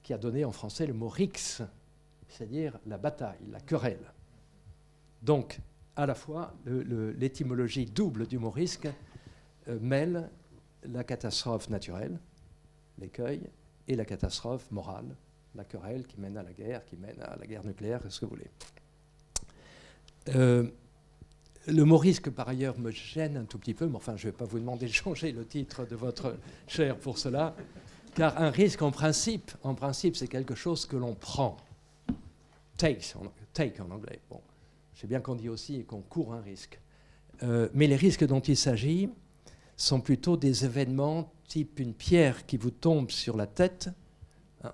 qui a donné en français le mot rix, c'est-à-dire la bataille, la querelle. Donc, à la fois, l'étymologie double du mot risque mêle la catastrophe naturelle, l'écueil, et la catastrophe morale, la querelle qui mène à la guerre nucléaire, ce que vous voulez. Le mot risque, par ailleurs, me gêne un tout petit peu, mais enfin, je ne vais pas vous demander de changer le titre de votre chaire pour cela, car un risque, en principe, c'est quelque chose que l'on prend. Take en anglais. Bon, je sais bien qu'on dit aussi qu'on court un risque. Mais les risques dont il s'agit sont plutôt des événements type une pierre qui vous tombe sur la tête, hein,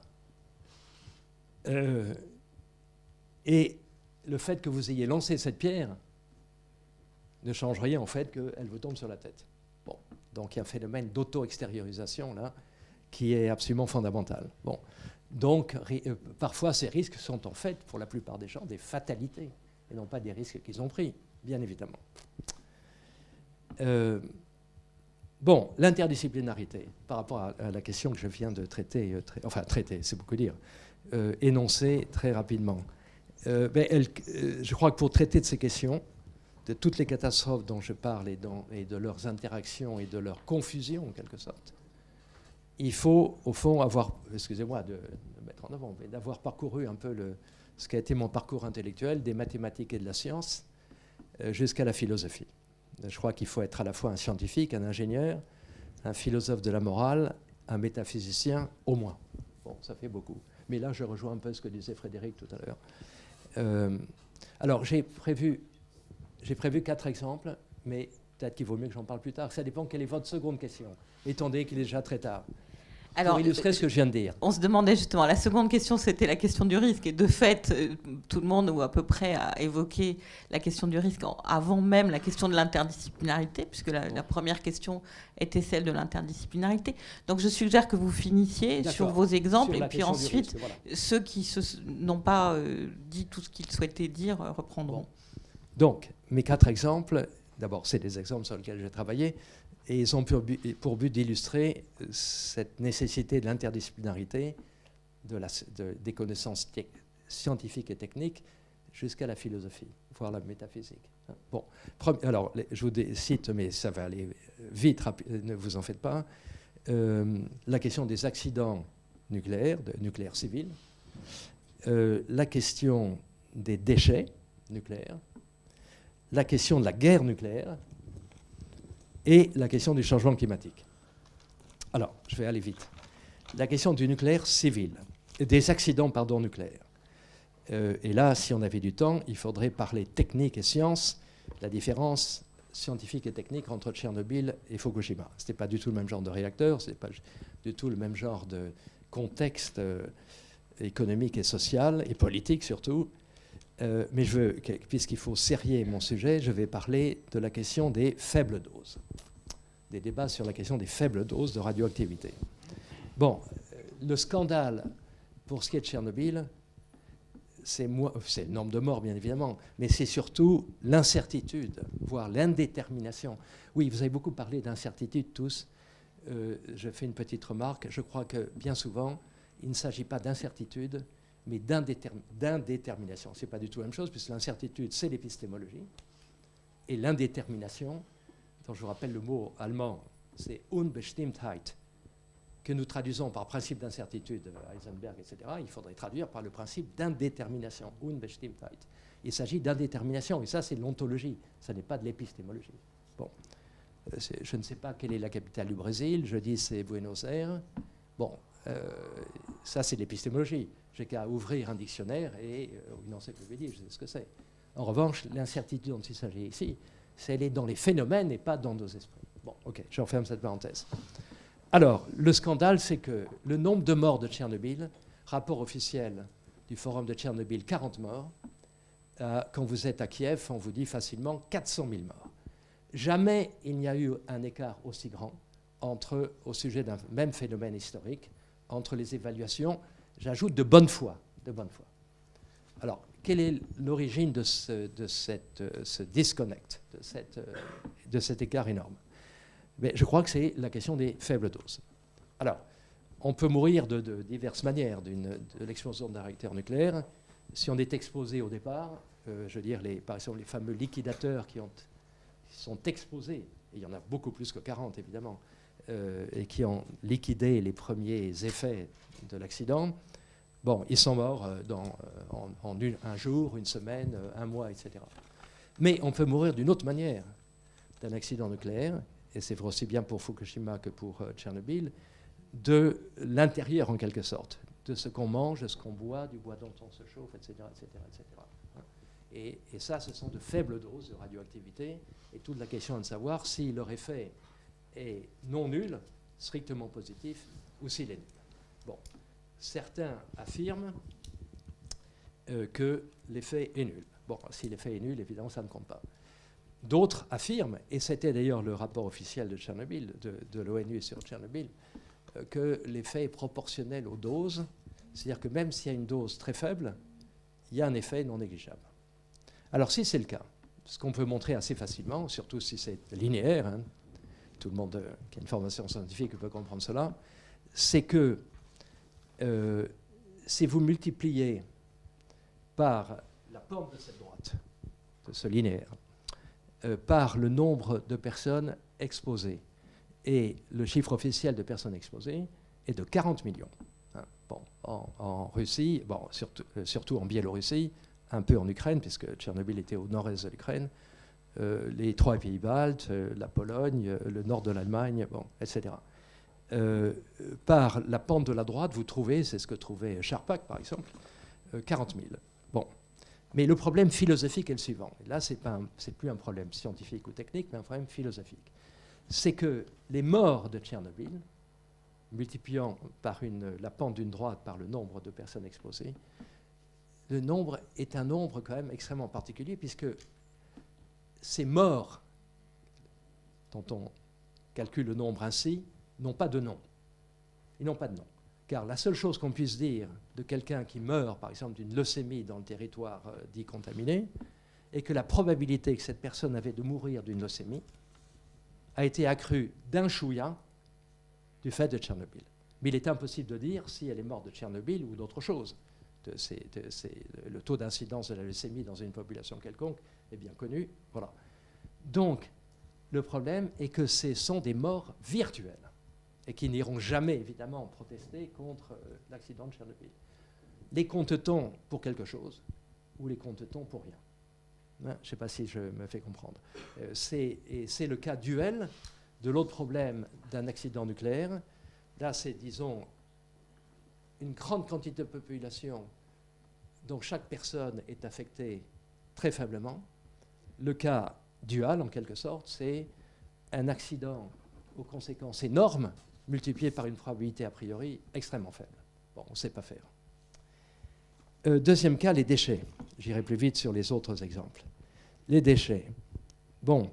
et le fait que vous ayez lancé cette pierre ne change rien en fait qu'elle vous tombe sur la tête. Bon, donc il y a un phénomène d'auto-extériorisation là qui est absolument fondamental. Bon, donc parfois ces risques sont en fait, pour la plupart des gens, des fatalités et non pas des risques qu'ils ont pris, bien évidemment. Bon, l'interdisciplinarité, par rapport à la question que je viens de traiter, traiter, c'est beaucoup dire, énoncer très rapidement. Je crois que pour traiter de ces questions, de toutes les catastrophes dont je parle et de leurs interactions et de leur confusion en quelque sorte, il faut au fond avoir, excusez-moi de mettre en avant, mais d'avoir parcouru un peu ce qu'a été mon parcours intellectuel des mathématiques et de la science jusqu'à la philosophie. Je crois qu'il faut être à la fois un scientifique, un ingénieur, un philosophe de la morale, un métaphysicien, au moins. Bon, ça fait beaucoup. Mais là, je rejoins un peu ce que disait Frédéric tout à l'heure. Alors, j'ai prévu 4 exemples, mais peut-être qu'il vaut mieux que j'en parle plus tard. Ça dépend quelle est votre seconde question, étant donné qu'il est déjà très tard. Alors, pour illustrer ce que je viens de dire. On se demandait justement, la seconde question, c'était la question du risque. Et de fait, tout le monde, ou à peu près, a évoqué la question du risque avant même la question de l'interdisciplinarité, puisque la première question était celle de l'interdisciplinarité. Donc je suggère que vous finissiez sur vos exemples, et puis ensuite, risque, voilà. Ceux qui n'ont pas dit tout ce qu'ils souhaitaient dire reprendront. Bon. Donc, mes 4 exemples, d'abord, c'est des exemples sur lesquels j'ai travaillé, et ils ont pour but d'illustrer cette nécessité de l'interdisciplinarité, des connaissances scientifiques et techniques, jusqu'à la philosophie, voire la métaphysique. Bon, alors, je vous cite, mais ça va aller vite, ne vous en faites pas. La question des accidents nucléaires, nucléaires civils, la question des déchets nucléaires, la question de la guerre nucléaire, et la question du changement climatique. Alors, je vais aller vite. La question du nucléaire civil, des accidents nucléaires. Et là, si on avait du temps, il faudrait parler technique et science, la différence scientifique et technique entre Tchernobyl et Fukushima. Ce n'était pas du tout le même genre de réacteur, ce n'était pas du tout le même genre de contexte économique et social, et politique surtout. Mais puisqu'il faut serrer mon sujet, je vais parler de la question des faibles doses, des débats sur la question des faibles doses de radioactivité. Bon, le scandale pour ce qui est de Tchernobyl, c'est le nombre de morts, bien évidemment, mais c'est surtout l'incertitude, voire l'indétermination. Oui, vous avez beaucoup parlé d'incertitude tous. Je fais une petite remarque. Je crois que bien souvent, il ne s'agit pas d'incertitude, mais d'indétermination. Ce n'est pas du tout la même chose, puisque l'incertitude, c'est l'épistémologie. Et l'indétermination, dont je vous rappelle le mot allemand, c'est Unbestimmtheit, que nous traduisons par principe d'incertitude, Heisenberg, etc., il faudrait traduire par le principe d'indétermination, Unbestimmtheit. Il s'agit d'indétermination, et ça, c'est de l'ontologie, ça n'est pas de l'épistémologie. Bon, je ne sais pas quelle est la capitale du Brésil, je dis c'est Buenos Aires. Bon, ça, c'est de l'épistémologie. J'ai qu'à ouvrir un dictionnaire et une encyclopédie, je sais ce que c'est. En revanche, l'incertitude dont il s'agit ici, elle est dans les phénomènes et pas dans nos esprits. Bon, ok, je referme cette parenthèse. Alors, le scandale, c'est que le nombre de morts de Tchernobyl, rapport officiel du forum de Tchernobyl, 40 morts. Quand vous êtes à Kiev, on vous dit facilement 400 000 morts. Jamais il n'y a eu un écart aussi grand au sujet d'un même phénomène historique, entre les évaluations, j'ajoute de bonne foi. Alors, quelle est l'origine de ce disconnect, de cet écart énorme? Mais je crois que c'est la question des faibles doses. Alors, on peut mourir de diverses manières de l'explosion d'un réacteur nucléaire. Si on est exposé au départ, je veux dire, par exemple, les fameux liquidateurs qui sont exposés, et il y en a beaucoup plus que 40 évidemment, et qui ont liquidé les premiers effets de l'accident, bon, ils sont morts en un jour, une semaine, un mois, etc. Mais on peut mourir d'une autre manière d'un accident nucléaire, et c'est vrai aussi bien pour Fukushima que pour Tchernobyl, de l'intérieur en quelque sorte, de ce qu'on mange, de ce qu'on boit, du bois dont on se chauffe, etc. Et ça, ce sont de faibles doses de radioactivité, et toute la question est de savoir si leur effet est non nul, strictement positif, ou s'il est nul. Bon, certains affirment que l'effet est nul. Bon, si l'effet est nul, évidemment, ça ne compte pas. D'autres affirment, et c'était d'ailleurs le rapport officiel de Tchernobyl, de l'ONU sur Tchernobyl, que l'effet est proportionnel aux doses, c'est-à-dire que même s'il y a une dose très faible, il y a un effet non négligeable. Alors si c'est le cas, ce qu'on peut montrer assez facilement, surtout si c'est linéaire, hein, tout le monde qui a une formation scientifique peut comprendre cela, c'est que si vous multipliez par la pente de cette droite, de ce linéaire, par le nombre de personnes exposées, et le chiffre officiel de personnes exposées est de 40 millions. Hein. Bon, en Russie, bon, surtout en Biélorussie, un peu en Ukraine, puisque Tchernobyl était au nord-est de l'Ukraine, les 3 pays baltes, la Pologne, le nord de l'Allemagne, bon, etc. Par la pente de la droite, vous trouvez, c'est ce que trouvait Charpak par exemple, 40 000. Bon. Mais le problème philosophique est le suivant. Et là, c'est plus un problème scientifique ou technique, mais un problème philosophique. C'est que les morts de Tchernobyl, multipliant par la pente d'une droite par le nombre de personnes exposées, le nombre est un nombre quand même extrêmement particulier, puisque ces morts, dont on calcule le nombre ainsi, n'ont pas de nom. Ils n'ont pas de nom. Car la seule chose qu'on puisse dire de quelqu'un qui meurt, par exemple, d'une leucémie dans le territoire dit contaminé, est que la probabilité que cette personne avait de mourir d'une leucémie a été accrue d'un chouïa du fait de Tchernobyl. Mais il est impossible de dire si elle est morte de Tchernobyl ou d'autre chose. Le taux d'incidence de la leucémie dans une population quelconque est bien connu. Voilà. Donc, le problème est que ce sont des morts virtuelles et qui n'iront jamais, évidemment, protester contre l'accident de Tchernobyl. Les compte-t-on pour quelque chose ou les compte-t-on pour rien? Je ne sais pas si je me fais comprendre. C'est le cas duel de l'autre problème d'un accident nucléaire. Là, c'est, disons, une grande quantité de population dont chaque personne est affectée très faiblement. Le cas dual, en quelque sorte, c'est un accident aux conséquences énormes multiplié par une probabilité a priori extrêmement faible. Bon, on ne sait pas faire. Deuxième cas, les déchets. J'irai plus vite sur les autres exemples. Les déchets. Bon,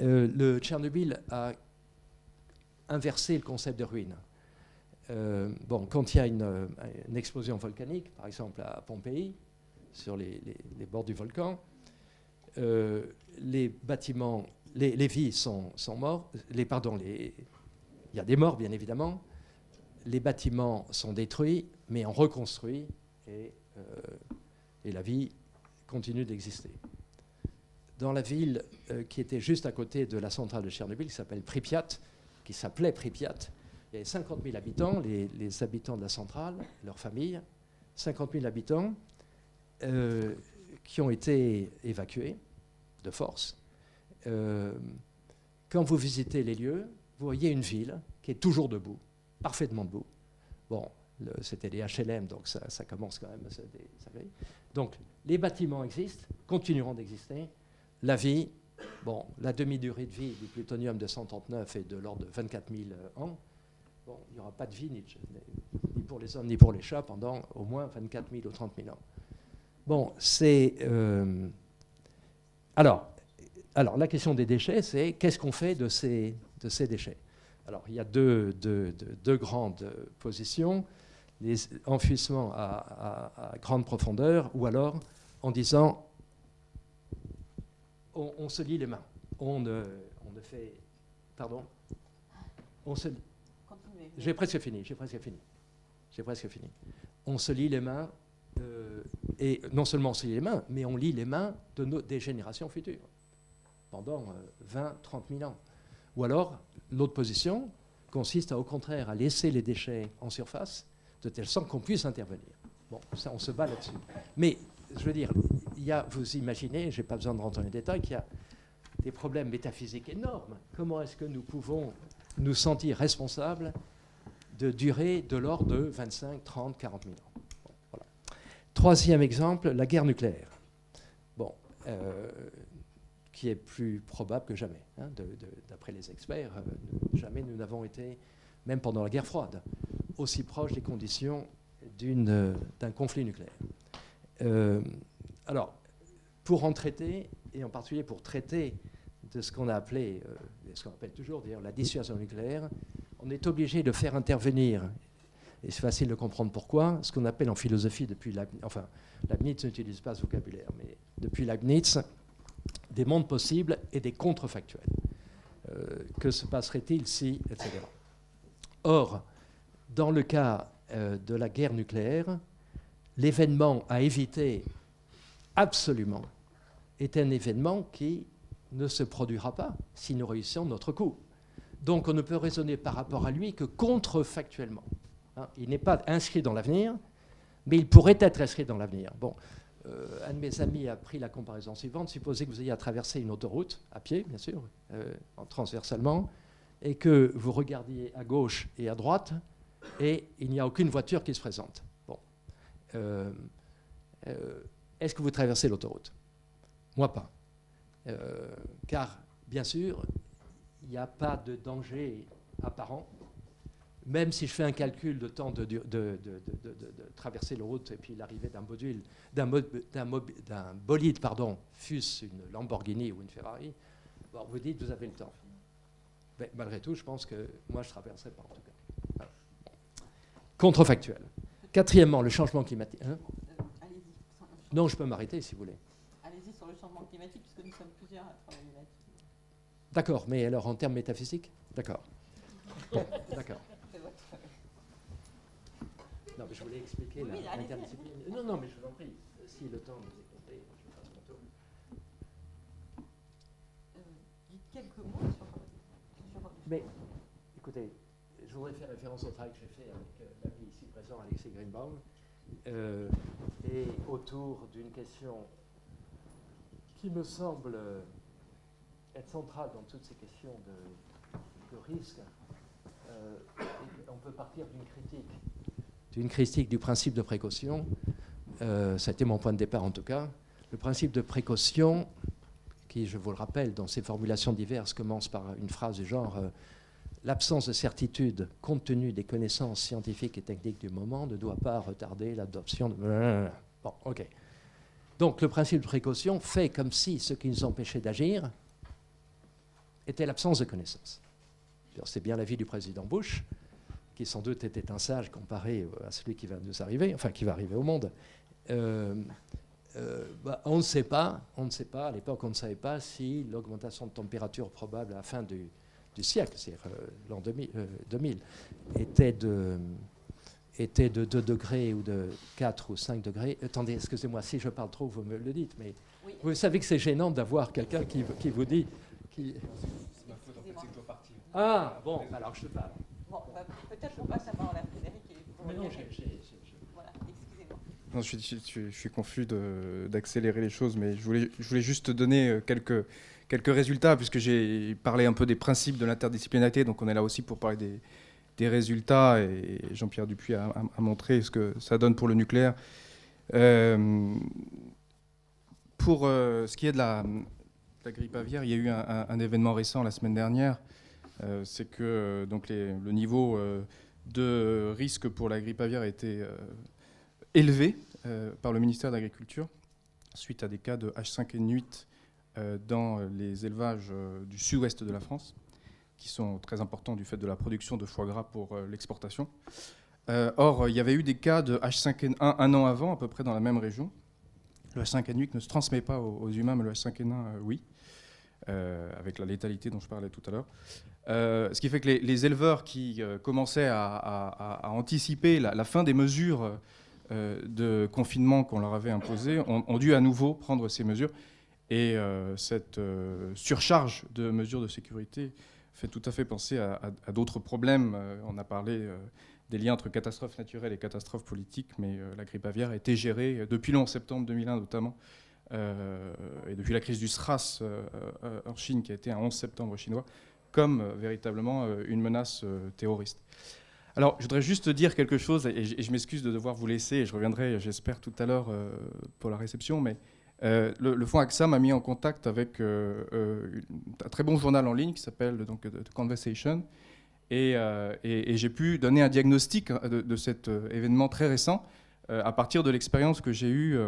le Tchernobyl a inversé le concept de ruine. Bon, quand il y a une explosion volcanique, par exemple à Pompéi, sur les bords du volcan, les bâtiments, les vies sont morts, il y a des morts bien évidemment, les bâtiments sont détruits, mais on reconstruit et la vie continue d'exister. Dans la ville qui était juste à côté de la centrale de Tchernobyl, qui s'appelait Pripyat, il y avait 50 000 habitants, les habitants de la centrale, leurs familles, 50 000 habitants qui ont été évacués de force. Quand vous visitez les lieux, vous voyez une ville qui est toujours debout, parfaitement debout. Bon, c'était des HLM, donc ça commence quand même. Donc, les bâtiments existent, continueront d'exister. La vie, bon, la demi-durée de vie du plutonium 239 est de l'ordre de 24 000 ans. Bon, il n'y aura pas de vie ni pour les hommes ni pour les chats pendant au moins 24 000 ou 30 000 ans. Bon, c'est... Alors, la question des déchets, c'est qu'est-ce qu'on fait de ces déchets? Alors, il y a deux grandes positions. Les enfouissements à grande profondeur, ou alors en disant on se lie les mains. On ne fait... Pardon? J'ai presque fini. On se lie les mains, et non seulement on se lie les mains, mais on lie les mains des générations futures, pendant 20, 30 000 ans. Ou alors, l'autre position consiste au contraire à laisser les déchets en surface, de telle sorte qu'on puisse intervenir. Bon, ça, on se bat là-dessus. Mais, je veux dire, vous imaginez, je n'ai pas besoin de rentrer dans les détails, qu'il y a des problèmes métaphysiques énormes. Comment est-ce que nous pouvons nous sentir responsables de durée de l'ordre de 25, 30, 40 000 ans? Bon, voilà. Troisième exemple, la guerre nucléaire. Bon, qui est plus probable que jamais. Hein, d'après les experts, jamais nous n'avons été, même pendant la guerre froide, aussi proches des conditions d'un conflit nucléaire. Alors, pour en traiter, et en particulier pour traiter de ce qu'on a appelé, ce qu'on appelle toujours d'ailleurs la dissuasion nucléaire, on est obligé de faire intervenir, et c'est facile de comprendre pourquoi, ce qu'on appelle en philosophie depuis Leibniz n'utilise pas ce vocabulaire, mais depuis Leibniz, des mondes possibles et des contrefactuels. Que se passerait-il si, etc. Or, dans le cas de la guerre nucléaire, l'événement à éviter absolument est un événement qui ne se produira pas si nous réussissons notre coup. Donc on ne peut raisonner par rapport à lui que contrefactuellement. Hein, il n'est pas inscrit dans l'avenir, mais il pourrait être inscrit dans l'avenir. Bon, un de mes amis a pris la comparaison suivante. Supposez que vous ayez à traverser une autoroute, à pied bien sûr, transversalement, et que vous regardiez à gauche et à droite, et il n'y a aucune voiture qui se présente. Bon. Est-ce que vous traversez l'autoroute? Moi pas. Car, bien sûr, il n'y a pas de danger apparent. Même si je fais un calcul de temps de traverser la route et puis l'arrivée d'un bolide, fût-ce une Lamborghini ou une Ferrari, bon, vous dites, vous avez le temps. Mais malgré tout, je pense que moi, je ne traverserai pas, en tout cas. Voilà. Contrefactuel. Quatrièmement, le changement climatique. Hein? Allez-y. Non, je peux m'arrêter, si vous voulez. Allez-y sur le changement climatique, puisque nous sommes plusieurs à travailler là-dessus. D'accord, mais alors en termes métaphysiques? D'accord. Bon, d'accord. Non, mais je voulais expliquer l'interdiscipline. Non, mais je vous en prie. Si le temps nous est compté, je fasse mon tour. Dites quelques mots sur... Mais, écoutez, je voudrais faire référence au travail que j'ai fait avec l'ami ici présent, Alexis Greenbaum, et autour d'une question qui me semble être centrale dans toutes ces questions de risque. On peut partir d'une critique du principe de précaution. Ça a été mon point de départ en tout cas. Le principe de précaution, qui, je vous le rappelle, dans ses formulations diverses, commence par une phrase du genre l'absence de certitude, compte tenu des connaissances scientifiques et techniques du moment, ne doit pas retarder l'adoption de... Bon, ok. Donc le principe de précaution fait comme si ce qui nous empêchait d'agir était l'absence de connaissance. C'est bien l'avis du président Bush, qui sans doute était un sage comparé à celui qui va nous arriver, enfin qui va arriver au monde. On ne sait pas, à l'époque on ne savait pas si l'augmentation de température probable à la fin du siècle, c'est-à-dire l'an 2000, était de 2 degrés ou de 4 ou 5 degrés. Attendez, excusez-moi, si je parle trop, vous me le dites, mais oui. Vous savez que c'est gênant d'avoir quelqu'un qui vous dit... C'est ma faute, en fait, c'est que je dois partir. Ah, bon, alors je te parle. Bon, peut-être qu'on passe à parole à Frédéric. Mais non, voilà, excusez-moi. Non, je suis confus d'accélérer les choses, mais je voulais juste donner quelques résultats, puisque j'ai parlé un peu des principes de l'interdisciplinarité, donc on est là aussi pour parler des résultats, et Jean-Pierre Dupuis a montré ce que ça donne pour le nucléaire. Pour ce qui est de la grippe aviaire, il y a eu un événement récent la semaine dernière, c'est que donc le niveau de risque pour la grippe aviaire a été élevé par le ministère de l'Agriculture suite à des cas de H5N8 dans les élevages du sud-ouest de la France, qui sont très importants du fait de la production de foie gras pour l'exportation. Or, il y avait eu des cas de H5N1 un an avant, à peu près dans la même région. Le H5N8 ne se transmet pas aux humains, mais le H5N1, oui, avec la létalité dont je parlais tout à l'heure. Ce qui fait que les éleveurs qui commençaient à anticiper la fin des mesures de confinement qu'on leur avait imposées ont dû à nouveau prendre ces mesures. Et cette surcharge de mesures de sécurité fait tout à fait penser à d'autres problèmes. On a parlé des liens entre catastrophes naturelles et catastrophes politiques, mais la grippe aviaire a été gérée depuis le 11 septembre 2001 notamment, et depuis la crise du SRAS en Chine, qui a été un 11 septembre chinois, comme véritablement une menace terroriste. Alors, je voudrais juste dire quelque chose, et je m'excuse de devoir vous laisser, et je reviendrai, j'espère, tout à l'heure pour la réception, mais le fonds AXA m'a mis en contact avec un très bon journal en ligne qui s'appelle donc The Conversation, et j'ai pu donner un diagnostic de cet événement très récent à partir de l'expérience que j'ai eue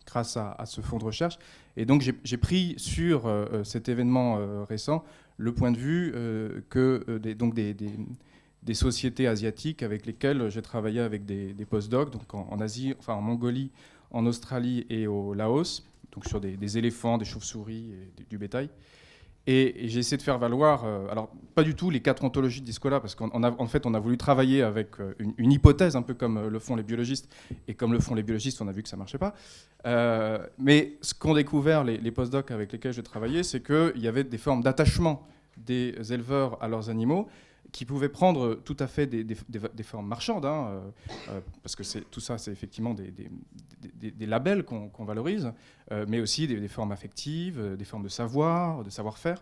grâce à ce fonds de recherche. Et donc j'ai pris sur cet événement récent le point de vue que des sociétés asiatiques avec lesquelles j'ai travaillé avec des postdocs, donc en Asie, enfin en Mongolie, en Australie et au Laos, donc sur des éléphants, des chauves-souris et du bétail. Et j'ai essayé de faire valoir, alors pas du tout les 4 ontologies de Discola, parce qu'en fait on a voulu travailler avec une hypothèse, un peu comme le font les biologistes, et comme le font les biologistes, on a vu que ça ne marchait pas. Mais ce qu'ont découvert les postdocs avec lesquels j'ai travaillé, c'est qu'il y avait des formes d'attachement des éleveurs à leurs animaux, qui pouvaient prendre tout à fait des formes marchandes, parce que tout ça, c'est effectivement des labels qu'on valorise, mais aussi des formes affectives, des formes de savoir-faire.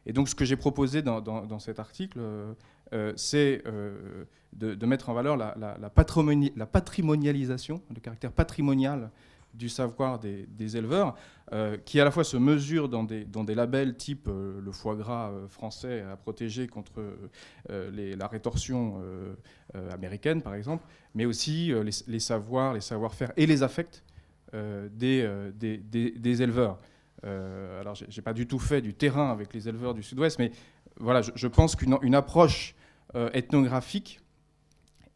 Et donc, ce que j'ai proposé dans cet article, c'est de mettre en valeur la patrimonialisation, le caractère patrimonial du savoir des éleveurs, qui à la fois se mesurent dans des labels type le foie gras français à protéger contre la rétorsion américaine, par exemple, mais aussi les savoirs, les savoir-faire et les affects des éleveurs. Alors, je n'ai pas du tout fait du terrain avec les éleveurs du Sud-Ouest, mais voilà, je pense qu'une approche ethnographique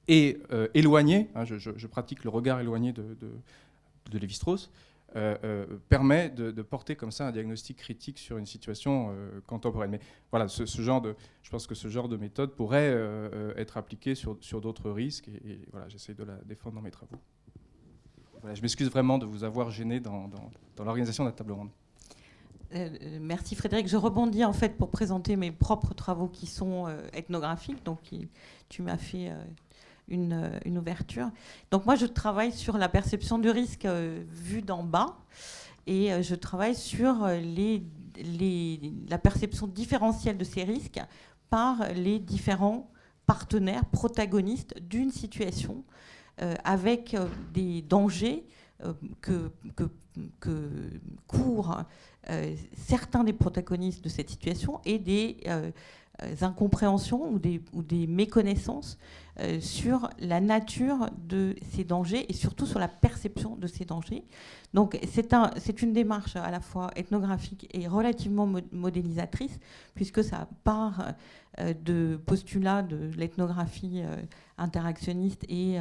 et éloignée, je pratique le regard éloigné de Lévi-Strauss, permet de porter comme ça un diagnostic critique sur une situation contemporaine. Mais voilà, je pense que ce genre de méthode pourrait être appliquée sur d'autres risques, et voilà, j'essaie de la défendre dans mes travaux. Voilà, je m'excuse vraiment de vous avoir gêné dans l'organisation de la table ronde. Merci Frédéric. Je rebondis en fait pour présenter mes propres travaux qui sont ethnographiques. Donc tu m'as fait une ouverture. Donc moi je travaille sur la perception du risque vue d'en bas, et je travaille sur la perception différentielle de ces risques par les différents partenaires protagonistes d'une situation, avec des dangers que courent certains des protagonistes de cette situation, et des incompréhensions ou des méconnaissances sur la nature de ces dangers et surtout sur la perception de ces dangers. Donc c'est une démarche à la fois ethnographique et relativement modélisatrice, puisque ça part de postulats de l'ethnographie interactionniste et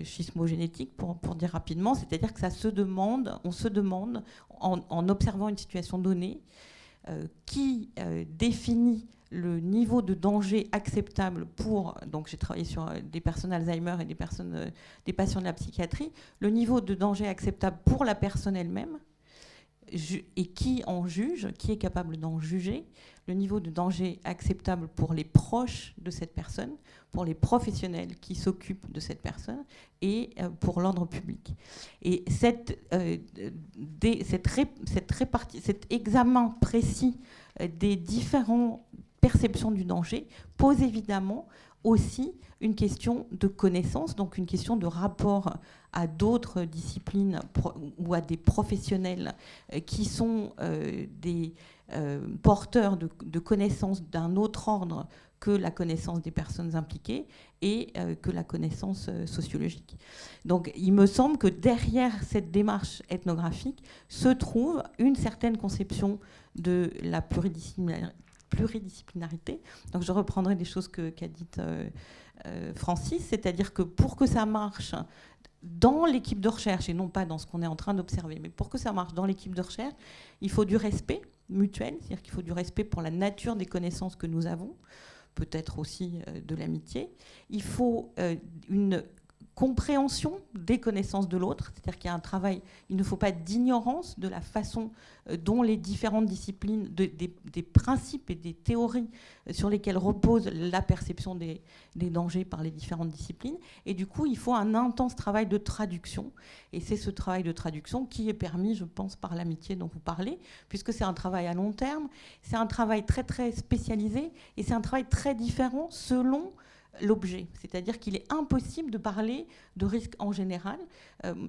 schismogénétique, pour dire rapidement, c'est-à-dire que on se demande, en observant une situation donnée, qui définit le niveau de danger acceptable pour, donc j'ai travaillé sur des personnes Alzheimer et des patients de la psychiatrie, le niveau de danger acceptable pour la personne elle-même, et qui en juge, qui est capable d'en juger, le niveau de danger acceptable pour les proches de cette personne, pour les professionnels qui s'occupent de cette personne et pour l'ordre public. Et cet examen précis des différentes perceptions du danger pose évidemment aussi une question de connaissance, donc une question de rapport à d'autres disciplines ou à des professionnels qui sont des porteurs de connaissances d'un autre ordre que la connaissance des personnes impliquées et que la connaissance sociologique. Donc il me semble que derrière cette démarche ethnographique se trouve une certaine conception de la pluridisciplinarité. Donc je reprendrai des choses qu'a dites Francis, c'est-à-dire que pour que ça marche dans l'équipe de recherche, et non pas dans ce qu'on est en train d'observer, mais pour que ça marche dans l'équipe de recherche, il faut du respect mutuel, c'est-à-dire qu'il faut du respect pour la nature des connaissances que nous avons, peut-être aussi de l'amitié. Il faut une compréhension des connaissances de l'autre, c'est-à-dire qu'il y a un travail, il ne faut pas d'ignorance de la façon dont les différentes disciplines, des principes et des théories sur lesquelles repose la perception des dangers par les différentes disciplines. Et du coup, il faut un intense travail de traduction. Et c'est ce travail de traduction qui est permis, je pense, par l'amitié dont vous parlez, puisque c'est un travail à long terme, c'est un travail très, très spécialisé, et c'est un travail très différent selon l'objet. C'est-à-dire qu'il est impossible de parler de risque en général.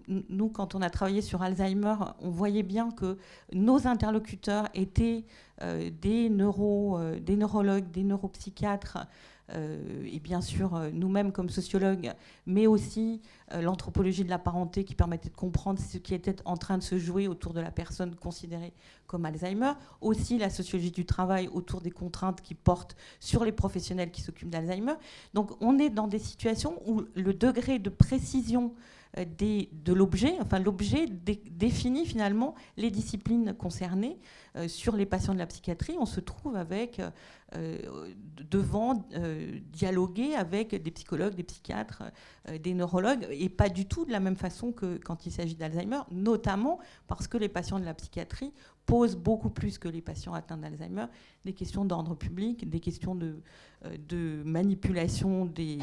Nous, quand on a travaillé sur Alzheimer, on voyait bien que nos interlocuteurs étaient des neurologues, des neuropsychiatres, et bien sûr nous-mêmes comme sociologues, mais aussi l'anthropologie de la parenté qui permettait de comprendre ce qui était en train de se jouer autour de la personne considérée comme Alzheimer, aussi la sociologie du travail autour des contraintes qui portent sur les professionnels qui s'occupent d'Alzheimer. Donc on est dans des situations où le degré de précision de l'objet, enfin l'objet définit finalement les disciplines concernées. Sur les patients de la psychiatrie, on se trouve avec devant dialoguer avec des psychologues, des psychiatres, des neurologues, et pas du tout de la même façon que quand il s'agit d'Alzheimer, notamment parce que les patients de la psychiatrie posent beaucoup plus que les patients atteints d'Alzheimer des questions d'ordre public, des questions de manipulation des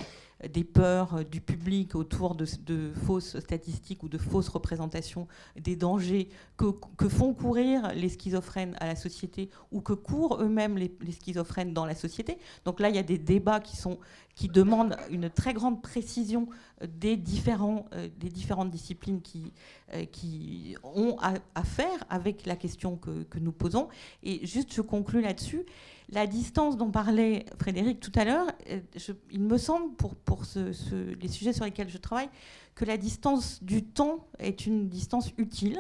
peurs du public autour de fausses statistiques ou de fausses représentations des dangers que font courir les schizophrènes à la société ou que courent eux-mêmes les schizophrènes dans la société. Donc là, il y a des débats qui demandent une très grande précision des différentes disciplines qui ont à faire avec la question que nous posons. Et juste, je conclus là-dessus. La distance dont parlait Frédéric tout à l'heure, il me semble, pour les sujets sur lesquels je travaille, que la distance du temps est une distance utile.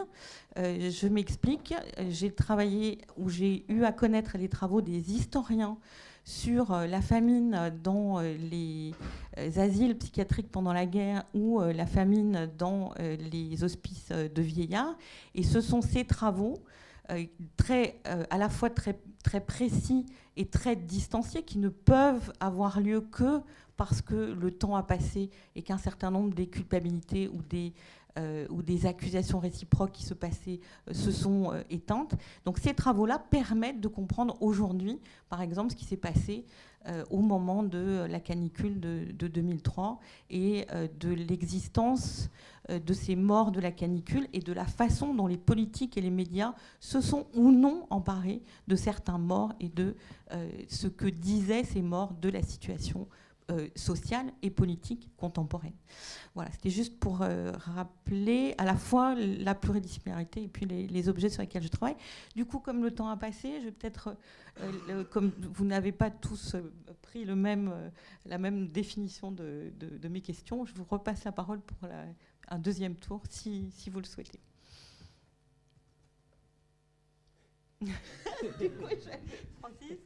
Je m'explique. J'ai travaillé, ou j'ai eu à connaître les travaux des historiens sur la famine dans les asiles psychiatriques pendant la guerre ou la famine dans les hospices de vieillards. Et ce sont ces travaux à la fois très précis et très distanciés qui ne peuvent avoir lieu que parce que le temps a passé et qu'un certain nombre des culpabilités ou des accusations réciproques qui se passaient se sont éteintes. Donc ces travaux-là permettent de comprendre aujourd'hui, par exemple, ce qui s'est passé au moment de la canicule de 2003 et de l'existence de ces morts de la canicule et de la façon dont les politiques et les médias se sont ou non emparés de certains morts et de ce que disaient ces morts de la situation sociale et politique contemporaine. Voilà, c'était juste pour rappeler à la fois la pluridisciplinarité et puis les objets sur lesquels je travaille. Du coup, comme le temps a passé, je vais peut-être, comme vous n'avez pas tous pris la même définition de mes questions, je vous repasse la parole pour un deuxième tour, si vous le souhaitez. Du coup, Francis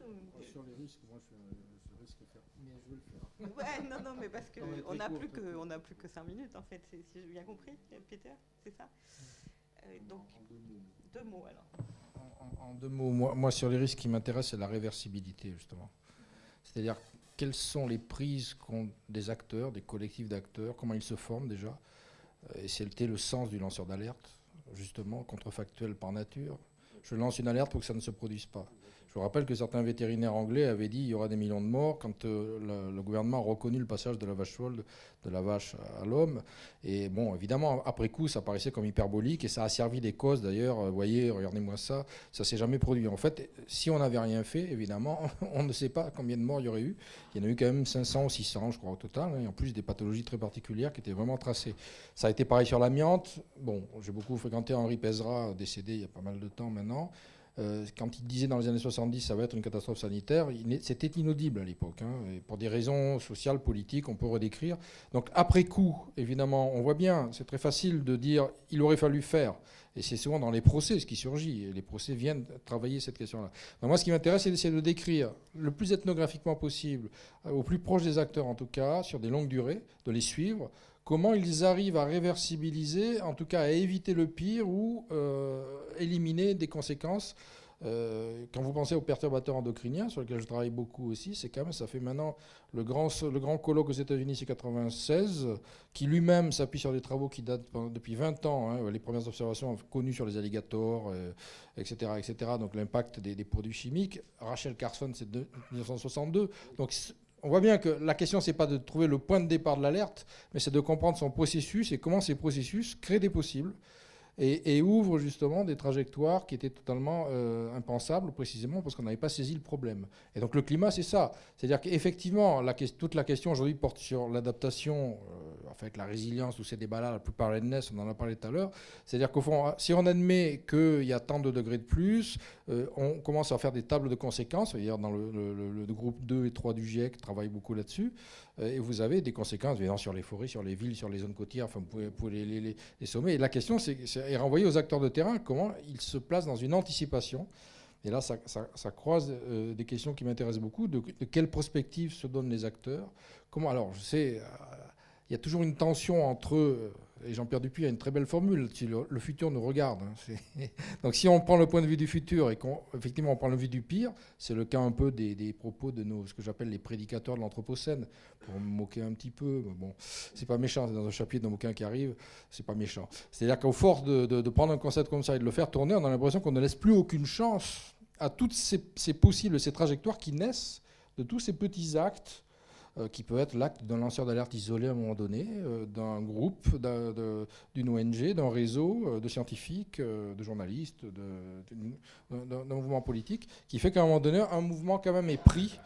Sur les risques, moi je risque de faire. Mais je veux le faire. Ouais, non, mais parce qu'on n'a plus que 5 minutes en fait, si j'ai bien compris, Peter, c'est ça donc, deux mots alors. En 2 mots, moi sur les risques qui m'intéressent, c'est la réversibilité justement. C'est-à-dire quelles sont les prises qu'ont des acteurs, des collectifs d'acteurs, comment ils se forment déjà. Et c'était le sens du lanceur d'alerte, justement, contrefactuel par nature. Je lance une alerte pour que ça ne se produise pas. Je vous rappelle que certains vétérinaires anglais avaient dit qu'il y aura des millions de morts quand le gouvernement a reconnu le passage de la vache folle, de la vache à l'homme. Et bon, évidemment, après coup, ça paraissait comme hyperbolique et ça a servi des causes d'ailleurs. Vous voyez, regardez-moi ça, ça s'est jamais produit. En fait, si on n'avait rien fait, évidemment, on ne sait pas combien de morts il y aurait eu. Il y en a eu quand même 500 ou 600, je crois, au total. Et en plus, des pathologies très particulières qui étaient vraiment tracées. Ça a été pareil sur l'amiante. Bon, j'ai beaucoup fréquenté Henri Pézra, décédé il y a pas mal de temps maintenant. Quand il disait dans les années 70 ça va être une catastrophe sanitaire, c'était inaudible à l'époque. Et pour des raisons sociales, politiques, on peut redécrire. Donc après coup, évidemment, on voit bien, c'est très facile de dire il aurait fallu faire. Et c'est souvent dans les procès ce qui surgit. Et les procès viennent travailler cette question-là. Donc moi, ce qui m'intéresse, c'est d'essayer de décrire le plus ethnographiquement possible, au plus proche des acteurs en tout cas, sur des longues durées, de les suivre. Comment ils arrivent à réversibiliser, en tout cas à éviter le pire ou éliminer des conséquences. Quand vous pensez aux perturbateurs endocriniens, sur lesquels je travaille beaucoup aussi, c'est quand même, ça fait maintenant le grand colloque aux États-Unis, c'est 96, qui lui-même s'appuie sur des travaux qui datent depuis 20 ans, les premières observations connues sur les alligators, etc., etc. Donc l'impact des produits chimiques. Rachel Carson, c'est 1962. Donc on voit bien que la question, c'est pas de trouver le point de départ de l'alerte, mais c'est de comprendre son processus et comment ces processus créent des possibles et ouvrent justement des trajectoires qui étaient totalement impensables, précisément parce qu'on n'avait pas saisi le problème. Et donc le climat, c'est ça. C'est-à-dire qu'effectivement, toute la question aujourd'hui porte sur l'adaptation, avec la résilience, tous ces débats-là, la plupart naissent, on en a parlé tout à l'heure. C'est-à-dire qu'au fond, si on admet qu'il y a tant de degrés de plus, on commence à faire des tables de conséquences. D'ailleurs, dans le groupe 2 et 3 du GIEC travaille beaucoup là-dessus. Et vous avez des conséquences, évidemment, sur les forêts, sur les villes, sur les zones côtières, enfin, vous pouvez les sommer. Et la question, c'est renvoyer aux acteurs de terrain comment ils se placent dans une anticipation. Et là, ça croise des questions qui m'intéressent beaucoup. De quelle perspective se donnent les acteurs? Comment, alors, je sais, il y a toujours une tension entre eux. Et Jean-Pierre Dupuy a une très belle formule, le futur nous regarde. Donc si on prend le point de vue du futur et qu'effectivement on prend le vue du pire, c'est le cas un peu des propos de ce que j'appelle les prédicateurs de l'Anthropocène, pour me moquer un petit peu. Mais bon, c'est pas méchant, c'est dans un chapitre d'un bouquin qui arrive, c'est pas méchant. C'est-à-dire qu'au force de prendre un concept comme ça et de le faire tourner, on a l'impression qu'on ne laisse plus aucune chance à toutes ces possibles, ces trajectoires qui naissent de tous ces petits actes qui peut être l'acte d'un lanceur d'alerte isolé à un moment donné, d'un groupe, d'une ONG, d'un réseau de scientifiques, de journalistes, d'un mouvement politique, qui fait qu'à un moment donné, un mouvement quand même est pris.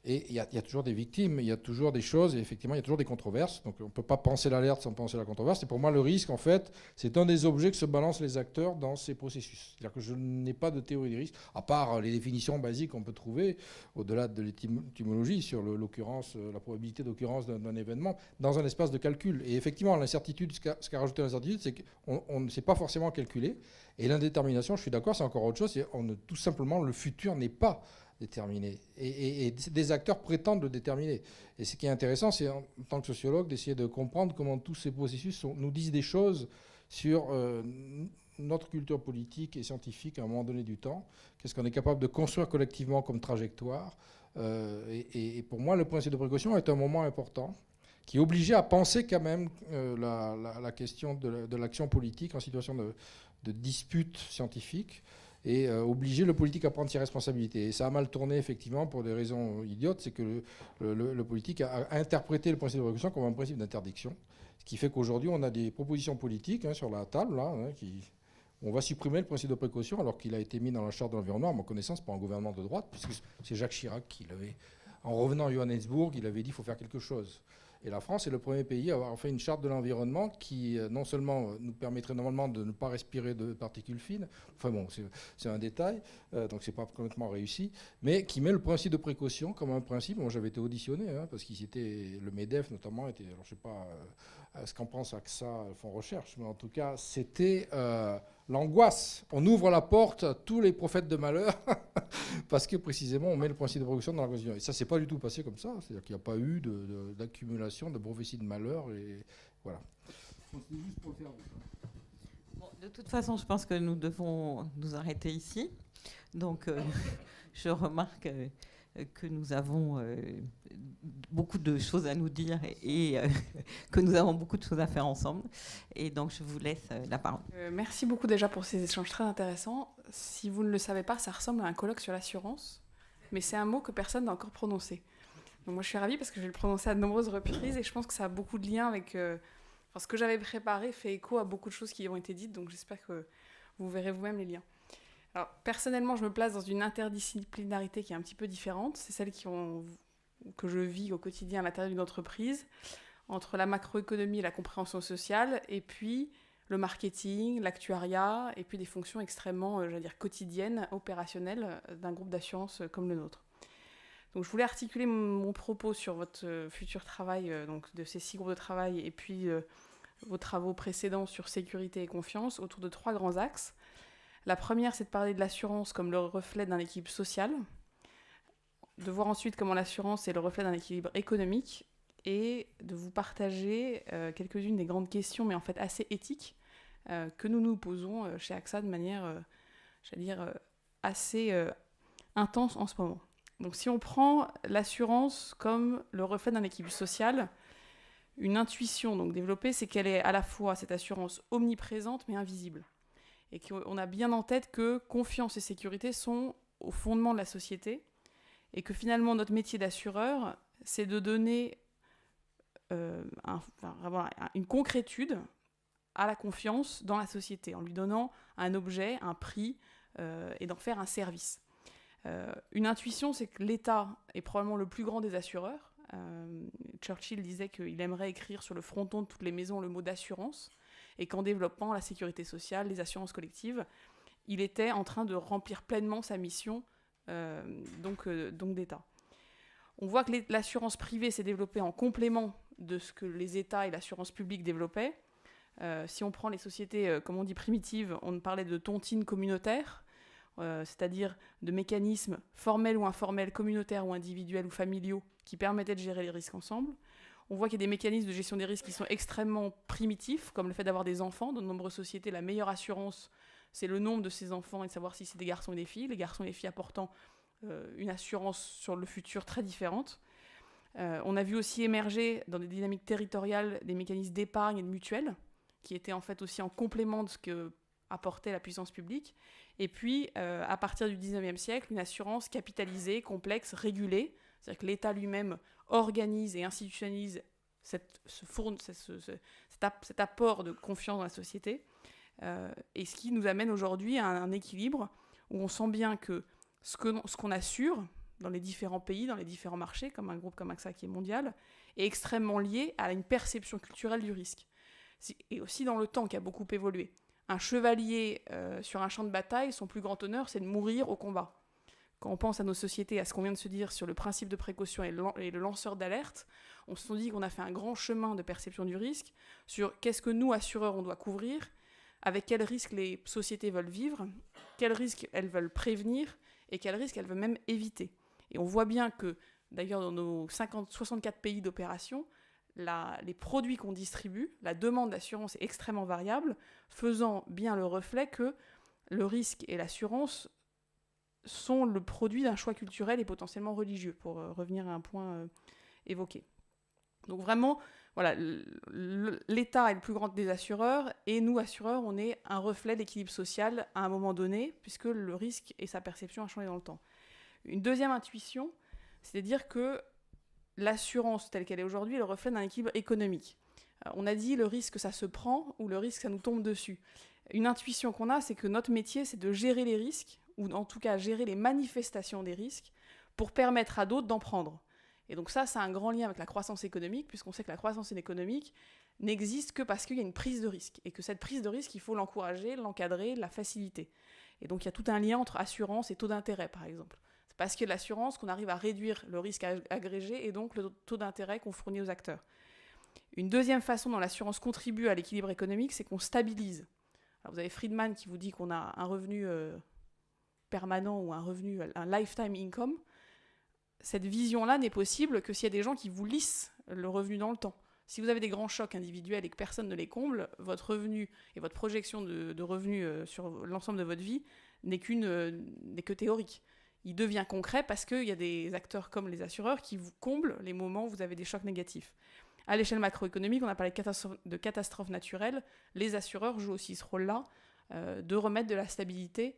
Et il y a toujours des victimes, il y a toujours des choses, et effectivement, il y a toujours des controverses. Donc on ne peut pas penser l'alerte sans penser la controverse. Et pour moi, le risque, en fait, c'est un des objets que se balancent les acteurs dans ces processus. C'est-à-dire que je n'ai pas de théorie des risques, à part les définitions basiques qu'on peut trouver, au-delà de l'étymologie, sur l'occurrence, la probabilité d'occurrence d'un événement, dans un espace de calcul. Et effectivement, l'incertitude, ce qu'a rajouté l'incertitude, c'est qu'on ne sait pas forcément calculer. Et l'indétermination, je suis d'accord, c'est encore autre chose. Tout simplement, le futur n'est pas déterminé. Et des acteurs prétendent le déterminer. Et ce qui est intéressant, c'est en tant que sociologue d'essayer de comprendre comment tous ces processus nous disent des choses sur notre culture politique et scientifique à un moment donné du temps. Qu'est-ce qu'on est capable de construire collectivement comme trajectoire. Et pour moi, le principe de précaution est un moment important qui est obligé à penser quand même la question de l'action politique en situation de dispute scientifique. Et obliger le politique à prendre ses responsabilités. Et ça a mal tourné, effectivement, pour des raisons idiotes. C'est que le politique a interprété le principe de précaution comme un principe d'interdiction. Ce qui fait qu'aujourd'hui, on a des propositions politiques sur la table, là, on va supprimer le principe de précaution, alors qu'il a été mis dans la charte de l'environnement, à ma connaissance, par un gouvernement de droite, puisque c'est Jacques Chirac qui l'avait En revenant à Johannesburg, il avait dit qu'il faut faire quelque chose. Et la France est le premier pays à avoir fait une charte de l'environnement qui, non seulement nous permettrait normalement de ne pas respirer de particules fines, enfin bon, c'est un détail, donc c'est pas complètement réussi, mais qui met le principe de précaution comme un principe. Moi, j'avais été auditionné, parce qu'ici, le MEDEF notamment était, alors je sais pas ce qu'en pense AXA, Fonds Recherche, mais en tout cas, c'était l'angoisse. On ouvre la porte à tous les prophètes de malheur parce que précisément on met le principe de précaution dans la Constitution. Et ça, c'est pas du tout passé comme ça. C'est-à-dire qu'il n'y a pas eu d'accumulation de prophéties de malheur. Et voilà. Bon, de toute façon, je pense que nous devons nous arrêter ici. Donc, je remarque que nous avons beaucoup de choses à nous dire et que nous avons beaucoup de choses à faire ensemble. Et donc, je vous laisse la parole. Merci beaucoup déjà pour ces échanges très intéressants. Si vous ne le savez pas, ça ressemble à un colloque sur l'assurance, mais c'est un mot que personne n'a encore prononcé. Donc moi, je suis ravie parce que je vais le prononcer à de nombreuses reprises et je pense que ça a beaucoup de liens avec... ce que j'avais préparé fait écho à beaucoup de choses qui ont été dites, donc j'espère que vous verrez vous-même les liens. Alors, personnellement, je me place dans une interdisciplinarité qui est un petit peu différente. C'est celle que je vis au quotidien à l'intérieur d'une entreprise, entre la macroéconomie et la compréhension sociale, et puis le marketing, l'actuariat, et puis des fonctions extrêmement, quotidiennes, opérationnelles d'un groupe d'assurance comme le nôtre. Donc, je voulais articuler mon propos sur votre futur travail, donc de ces 6 groupes de travail, et puis vos travaux précédents sur sécurité et confiance, autour de 3 grands axes. La première, c'est de parler de l'assurance comme le reflet d'un équilibre social, de voir ensuite comment l'assurance est le reflet d'un équilibre économique, et de vous partager quelques-unes des grandes questions, mais en fait assez éthiques, que nous nous posons chez AXA de manière, assez intense en ce moment. Donc si on prend l'assurance comme le reflet d'un équilibre social, une intuition donc développée, c'est qu'elle est à la fois cette assurance omniprésente mais invisible. Et qu'on a bien en tête que confiance et sécurité sont au fondement de la société, et que finalement notre métier d'assureur, c'est de donner une concrétude à la confiance dans la société, en lui donnant un objet, un prix, et d'en faire un service. Une intuition, c'est que l'État est probablement le plus grand des assureurs. Churchill disait qu'il aimerait écrire sur le fronton de toutes les maisons le mot d'assurance, et qu'en développant la sécurité sociale, les assurances collectives, il était en train de remplir pleinement sa mission donc d'État. On voit que l'assurance privée s'est développée en complément de ce que les États et l'assurance publique développaient. Si on prend les sociétés, comme on dit, primitives, on parlait de tontines communautaires, c'est-à-dire de mécanismes formels ou informels, communautaires ou individuels ou familiaux, qui permettaient de gérer les risques ensemble. On voit qu'il y a des mécanismes de gestion des risques qui sont extrêmement primitifs, comme le fait d'avoir des enfants. Dans de nombreuses sociétés, la meilleure assurance, c'est le nombre de ces enfants et de savoir si c'est des garçons et des filles. Les garçons et les filles apportant une assurance sur le futur très différente. On a vu aussi émerger dans des dynamiques territoriales des mécanismes d'épargne et de mutuelle, qui étaient en fait aussi en complément de ce que apportait la puissance publique. Et puis, à partir du 19e siècle, une assurance capitalisée, complexe, régulée, c'est-à-dire que l'État lui-même organise et institutionnalise cet apport de confiance dans la société, et ce qui nous amène aujourd'hui à un équilibre où on sent bien que ce qu'on assure dans les différents pays, dans les différents marchés, comme un groupe comme AXA qui est mondial, est extrêmement lié à une perception culturelle du risque. Et aussi dans le temps qui a beaucoup évolué. Un chevalier sur un champ de bataille, son plus grand honneur, c'est de mourir au combat. Quand on pense à nos sociétés, à ce qu'on vient de se dire sur le principe de précaution et le lanceur d'alerte, on se dit qu'on a fait un grand chemin de perception du risque sur qu'est-ce que nous, assureurs, on doit couvrir, avec quels risques les sociétés veulent vivre, quels risques elles veulent prévenir et quels risques elles veulent même éviter. Et on voit bien que, d'ailleurs, dans nos 64 pays d'opération, les produits qu'on distribue, la demande d'assurance est extrêmement variable, faisant bien le reflet que le risque et l'assurance sont le produit d'un choix culturel et potentiellement religieux, pour revenir à un point évoqué. Donc vraiment, voilà, l'État est le plus grand des assureurs, et nous, assureurs, on est un reflet d'équilibre social à un moment donné, puisque le risque et sa perception ont changé dans le temps. Une deuxième intuition, c'est de dire que l'assurance telle qu'elle est aujourd'hui est le reflet d'un équilibre économique. On a dit le risque ça se prend ou le risque ça nous tombe dessus. Une intuition qu'on a, c'est que notre métier c'est de gérer les risques, ou en tout cas gérer les manifestations des risques, pour permettre à d'autres d'en prendre. Et donc ça a un grand lien avec la croissance économique, puisqu'on sait que la croissance économique n'existe que parce qu'il y a une prise de risque, et que cette prise de risque, il faut l'encourager, l'encadrer, la faciliter. Et donc il y a tout un lien entre assurance et taux d'intérêt, par exemple. C'est parce qu'il y a de l'assurance qu'on arrive à réduire le risque agrégé et donc le taux d'intérêt qu'on fournit aux acteurs. Une deuxième façon dont l'assurance contribue à l'équilibre économique, c'est qu'on stabilise. Alors vous avez Friedman qui vous dit qu'on a un revenu permanent ou un lifetime income. Cette vision-là n'est possible que s'il y a des gens qui vous lissent le revenu dans le temps. Si vous avez des grands chocs individuels et que personne ne les comble, votre revenu et votre projection de revenus sur l'ensemble de votre vie n'est que théorique. Il devient concret parce qu'il y a des acteurs comme les assureurs qui vous comblent les moments où vous avez des chocs négatifs. À l'échelle macroéconomique, on a parlé de catastrophes naturelles. Les assureurs jouent aussi ce rôle-là de remettre de la stabilité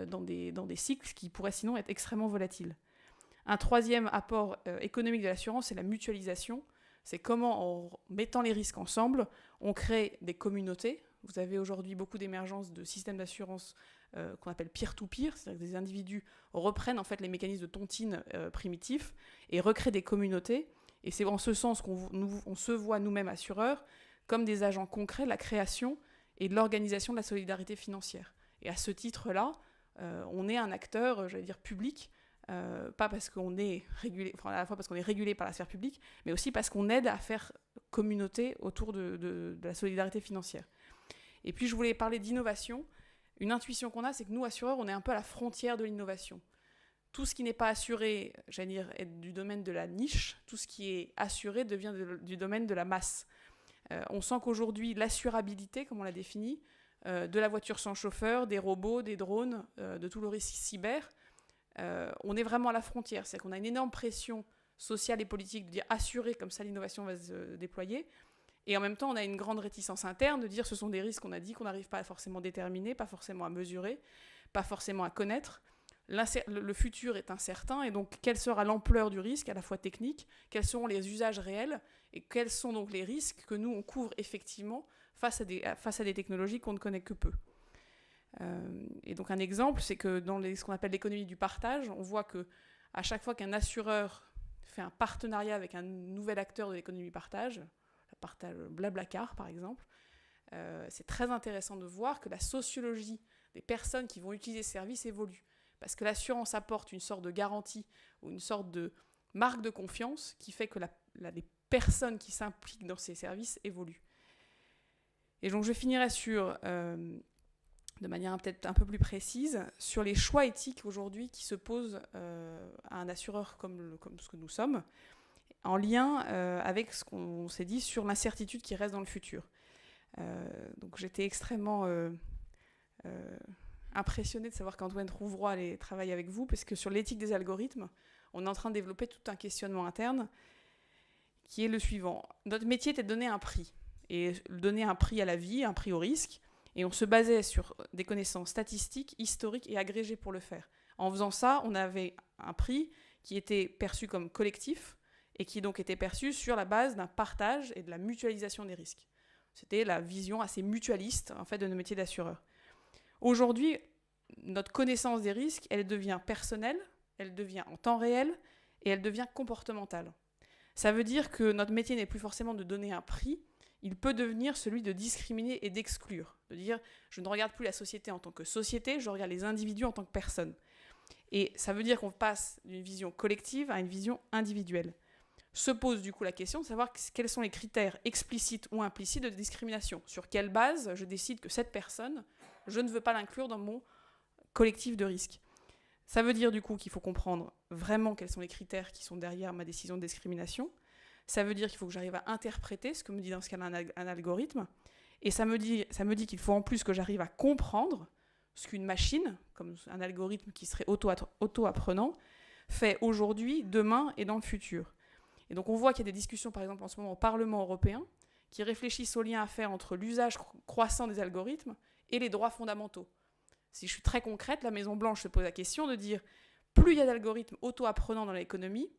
dans des cycles qui pourraient sinon être extrêmement volatiles. Un troisième apport économique de l'assurance, c'est la mutualisation. C'est comment, en mettant les risques ensemble, on crée des communautés. Vous avez aujourd'hui beaucoup d'émergence de systèmes d'assurance qu'on appelle peer-to-peer, c'est-à-dire que des individus reprennent en fait les mécanismes de tontine primitifs et recréent des communautés. Et c'est en ce sens qu'on se voit nous-mêmes assureurs comme des agents concrets de la création et de l'organisation de la solidarité financière. Et à ce titre-là, on est un acteur, j'allais dire, public, pas parce qu'on est régulé, enfin à la fois parce qu'on est régulé par la sphère publique, mais aussi parce qu'on aide à faire communauté autour de la solidarité financière. Et puis je voulais parler d'innovation. Une intuition qu'on a, c'est que nous, assureurs, on est un peu à la frontière de l'innovation. Tout ce qui n'est pas assuré, j'allais dire, est du domaine de la niche. Tout ce qui est assuré devient du domaine de la masse. On sent qu'aujourd'hui, l'assurabilité, comme on l'a défini, de la voiture sans chauffeur, des robots, des drones, de tout le risque cyber, on est vraiment à la frontière. C'est qu'on a une énorme pression sociale et politique de dire assurer, comme ça l'innovation va se déployer. Et en même temps, on a une grande réticence interne de dire ce sont des risques qu'on a dit qu'on n'arrive pas à forcément déterminer, pas forcément à mesurer, pas forcément à connaître. Le futur est incertain, et donc quelle sera l'ampleur du risque, à la fois technique, quels seront les usages réels, et quels sont donc les risques que nous, on couvre effectivement face à des technologies qu'on ne connaît que peu. Et donc un exemple, c'est que dans ce qu'on appelle l'économie du partage, on voit qu'à chaque fois qu'un assureur fait un partenariat avec un nouvel acteur de l'économie du partage, Blablacar par exemple, c'est très intéressant de voir que la sociologie des personnes qui vont utiliser ce service évolue. Parce que l'assurance apporte une sorte de garantie ou une sorte de marque de confiance qui fait que les personnes qui s'impliquent dans ces services évoluent. Et donc je finirai sur, de manière peut-être un peu plus précise, sur les choix éthiques aujourd'hui qui se posent à un assureur comme ce que nous sommes, en lien avec ce qu'on s'est dit sur l'incertitude qui reste dans le futur. Donc j'étais extrêmement impressionnée de savoir qu'Antoine Rouvroy allait travailler avec vous, parce que sur l'éthique des algorithmes, on est en train de développer tout un questionnement interne qui est le suivant. Notre métier était de donner un prix, et donner un prix à la vie, un prix au risque, et on se basait sur des connaissances statistiques, historiques et agrégées pour le faire. En faisant ça, on avait un prix qui était perçu comme collectif, et qui donc était perçu sur la base d'un partage et de la mutualisation des risques. C'était la vision assez mutualiste en fait, de nos métiers d'assureur. Aujourd'hui, notre connaissance des risques, elle devient personnelle, elle devient en temps réel et elle devient comportementale. Ça veut dire que notre métier n'est plus forcément de donner un prix, il peut devenir celui de discriminer et d'exclure, de dire je ne regarde plus la société en tant que société, je regarde les individus en tant que personnes. Et ça veut dire qu'on passe d'une vision collective à une vision individuelle. Se pose du coup la question de savoir quels sont les critères explicites ou implicites de discrimination. Sur quelle base je décide que cette personne, je ne veux pas l'inclure dans mon collectif de risque. Ça veut dire du coup qu'il faut comprendre vraiment quels sont les critères qui sont derrière ma décision de discrimination. Ça veut dire qu'il faut que j'arrive à interpréter ce que me dit dans ce cas-là un algorithme. Et ça me dit qu'il faut en plus que j'arrive à comprendre ce qu'une machine, comme un algorithme qui serait auto-apprenant, fait aujourd'hui, demain et dans le futur. Et donc on voit qu'il y a des discussions, par exemple en ce moment au Parlement européen, qui réfléchissent au lien à faire entre l'usage croissant des algorithmes et les droits fondamentaux. Si je suis très concrète, la Maison-Blanche se pose la question de dire plus il y a d'algorithmes auto-apprenants dans l'économie,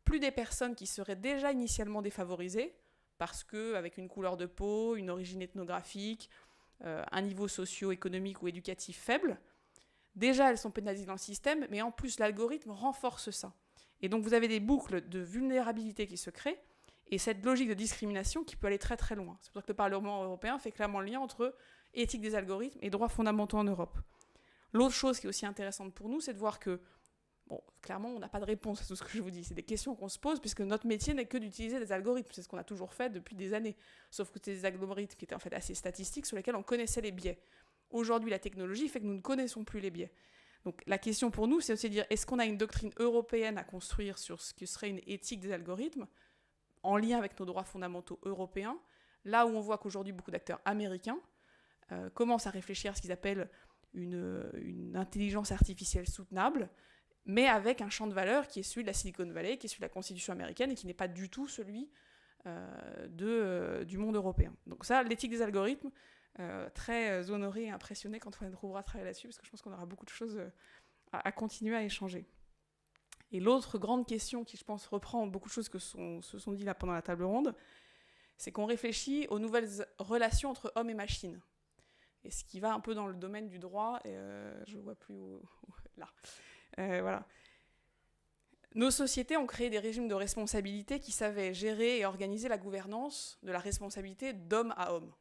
plus des personnes qui seraient déjà initialement défavorisées, parce qu'avec une couleur de peau, une origine ethnographique, un niveau socio-économique ou éducatif faible, déjà elles sont pénalisées dans le système, mais en plus l'algorithme renforce ça. Et donc vous avez des boucles de vulnérabilité qui se créent, et cette logique de discrimination qui peut aller très très loin. C'est pour ça que le Parlement européen fait clairement le lien entre éthique des algorithmes et droits fondamentaux en Europe. L'autre chose qui est aussi intéressante pour nous, c'est de voir que, bon, clairement, on n'a pas de réponse à tout ce que je vous dis. C'est des questions qu'on se pose, puisque notre métier n'est que d'utiliser des algorithmes. C'est ce qu'on a toujours fait depuis des années. Sauf que c'était des algorithmes qui étaient en fait assez statistiques, sur lesquels on connaissait les biais. Aujourd'hui, la technologie fait que nous ne connaissons plus les biais. Donc la question pour nous, c'est aussi de dire, est-ce qu'on a une doctrine européenne à construire sur ce qui serait une éthique des algorithmes, en lien avec nos droits fondamentaux européens, là où on voit qu'aujourd'hui, beaucoup d'acteurs américains commencent à réfléchir à ce qu'ils appellent une intelligence artificielle soutenable, mais avec un champ de valeur qui est celui de la Silicon Valley, qui est celui de la Constitution américaine, et qui n'est pas du tout celui du monde européen. Donc ça, l'éthique des algorithmes, très honoré et impressionné quand on trouvera à travailler là-dessus, parce que je pense qu'on aura beaucoup de choses à continuer à échanger. Et l'autre grande question qui, je pense, reprend beaucoup de choses que se sont dit là pendant la table ronde, c'est qu'on réfléchit aux nouvelles relations entre hommes et machines. Et ce qui va un peu dans le domaine du droit, je ne vois plus où là. Voilà. Nos sociétés ont créé des régimes de responsabilité qui savaient gérer et organiser la gouvernance de la responsabilité d'homme à homme.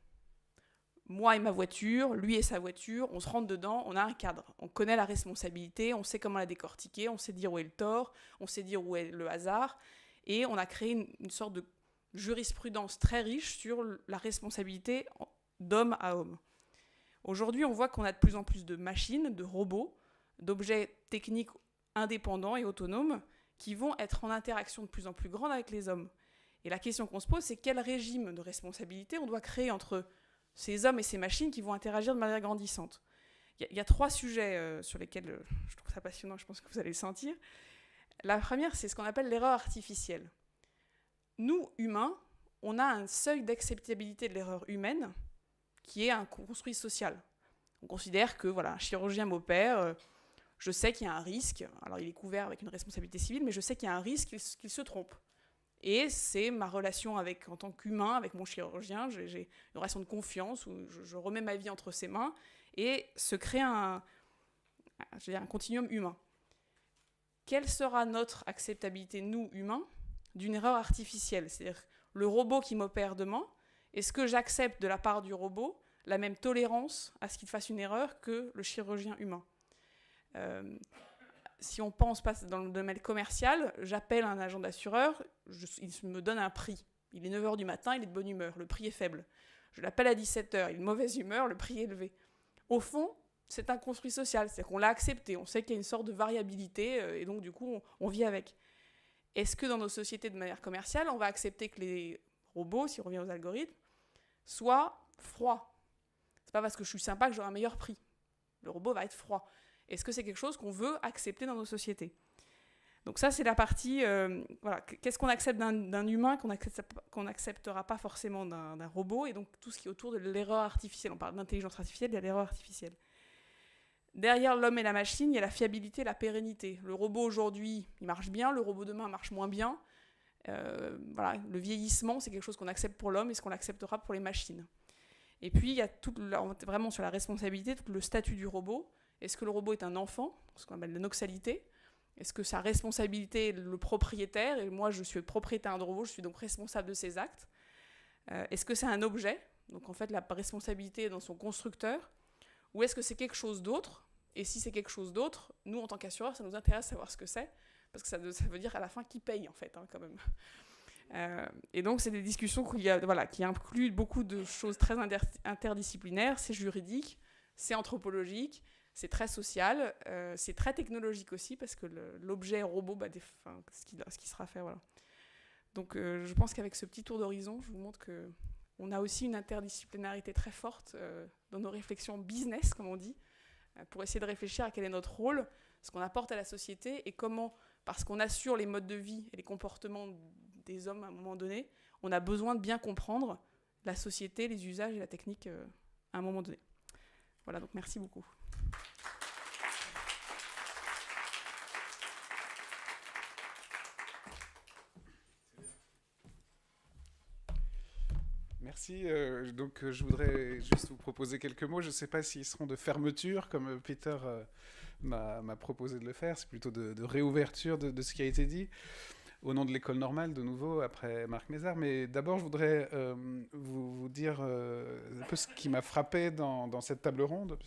Moi et ma voiture, lui et sa voiture, on se rentre dedans, on a un cadre. On connaît la responsabilité, on sait comment la décortiquer, on sait dire où est le tort, on sait dire où est le hasard. Et on a créé une sorte de jurisprudence très riche sur la responsabilité d'homme à homme. Aujourd'hui, on voit qu'on a de plus en plus de machines, de robots, d'objets techniques indépendants et autonomes qui vont être en interaction de plus en plus grande avec les hommes. Et la question qu'on se pose, c'est quel régime de responsabilité on doit créer entre ces hommes et ces machines qui vont interagir de manière grandissante. Il y a 3 sujets sur lesquels je trouve ça passionnant, je pense que vous allez le sentir. La première, c'est ce qu'on appelle l'erreur artificielle. Nous, humains, on a un seuil d'acceptabilité de l'erreur humaine qui est un construit social. On considère que voilà, un chirurgien m'opère, je sais qu'il y a un risque, alors il est couvert avec une responsabilité civile, mais je sais qu'il y a un risque qu'il se trompe. Et c'est ma relation en tant qu'humain, avec mon chirurgien, j'ai une relation de confiance où je remets ma vie entre ses mains et se crée un continuum humain. Quelle sera notre acceptabilité, nous, humains, d'une erreur artificielle? C'est-à-dire le robot qui m'opère demain, est-ce que j'accepte de la part du robot la même tolérance à ce qu'il fasse une erreur que le chirurgien humain? Si on pense pas dans le domaine commercial, j'appelle un agent d'assureur, il me donne un prix. Il est 9h du matin, il est de bonne humeur, le prix est faible. Je l'appelle à 17h, il est de mauvaise humeur, le prix est élevé. Au fond, c'est un construit social, c'est-à-dire qu'on l'a accepté, on sait qu'il y a une sorte de variabilité, et donc du coup, on vit avec. Est-ce que dans nos sociétés de manière commerciale, on va accepter que les robots, si on revient aux algorithmes, soient froids? C'est pas parce que je suis sympa que j'aurai un meilleur prix. Le robot va être froid. Est-ce que c'est quelque chose qu'on veut accepter dans nos sociétés? Donc ça, c'est la partie... voilà, qu'est-ce qu'on accepte d'un humain qu'on n'acceptera pas forcément d'un robot, et donc tout ce qui est autour de l'erreur artificielle. On parle d'intelligence artificielle, il y a l'erreur artificielle. Derrière l'homme et la machine, il y a la fiabilité, la pérennité. Le robot aujourd'hui, il marche bien, le robot demain marche moins bien. Voilà, le vieillissement, c'est quelque chose qu'on accepte pour l'homme et ce qu'on acceptera pour les machines. Et puis, il y a vraiment sur la responsabilité, tout le statut du robot. Est-ce que le robot est un enfant, ce qu'on appelle la noxalité? Est-ce que sa responsabilité est le propriétaire? Et moi, je suis le propriétaire d'un robot, je suis donc responsable de ses actes. Est-ce que c'est un objet? Donc, en fait, la responsabilité est dans son constructeur. Ou est-ce que c'est quelque chose d'autre? Et si c'est quelque chose d'autre, nous, en tant qu'assureurs, ça nous intéresse de savoir ce que c'est. Parce que ça veut dire à la fin qui paye, en fait, hein, quand même. Et donc, c'est des discussions qui incluent beaucoup de choses très interdisciplinaires. C'est juridique, c'est anthropologique, c'est très social, c'est très technologique aussi, parce que l'objet robot, ce qui sera fait, voilà. Donc, je pense qu'avec ce petit tour d'horizon, je vous montre qu'on a aussi une interdisciplinarité très forte dans nos réflexions business, comme on dit, pour essayer de réfléchir à quel est notre rôle, ce qu'on apporte à la société, et comment, parce qu'on assure les modes de vie et les comportements des hommes à un moment donné, on a besoin de bien comprendre la société, les usages et la technique à un moment donné. Voilà, donc merci beaucoup. Merci. Je voudrais juste vous proposer quelques mots. Je ne sais pas s'ils seront de fermeture, comme Peter m'a proposé de le faire, c'est plutôt de réouverture de ce qui a été dit, au nom de l'école normale, de nouveau, après Marc Mézard. Mais d'abord, je voudrais vous dire un peu ce qui m'a frappé dans cette table ronde,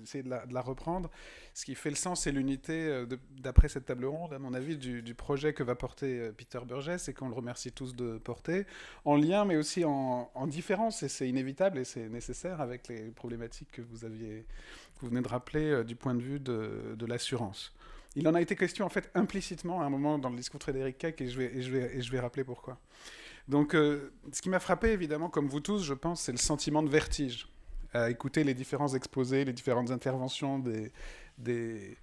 essayer de la reprendre. Ce qui fait le sens et l'unité, d'après cette table ronde, à mon avis, du projet que va porter Peter Burgess, et qu'on le remercie tous de porter, en lien, mais aussi en différence, et c'est inévitable et c'est nécessaire avec les problématiques que vous venez de rappeler du point de vue de l'assurance. Il en a été question, en fait, implicitement, à un moment dans le discours de Frédéric Keck, et je vais rappeler pourquoi. Donc, ce qui m'a frappé, évidemment, comme vous tous, je pense, c'est le sentiment de vertige, à écouter les différents exposés, les différentes interventions des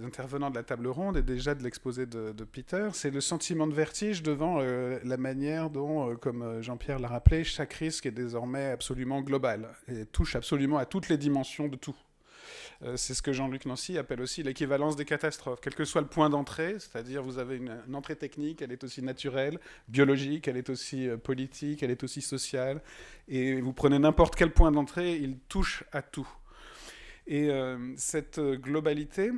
intervenants de la table ronde, et déjà de l'exposé de Peter. C'est le sentiment de vertige devant la manière dont, comme Jean-Pierre l'a rappelé, chaque risque est désormais absolument global, et touche absolument à toutes les dimensions de tout. C'est ce que Jean-Luc Nancy appelle aussi l'équivalence des catastrophes. Quel que soit le point d'entrée, c'est-à-dire vous avez une entrée technique, elle est aussi naturelle, biologique, elle est aussi politique, elle est aussi sociale. Et vous prenez n'importe quel point d'entrée, il touche à tout. Et cette globalité,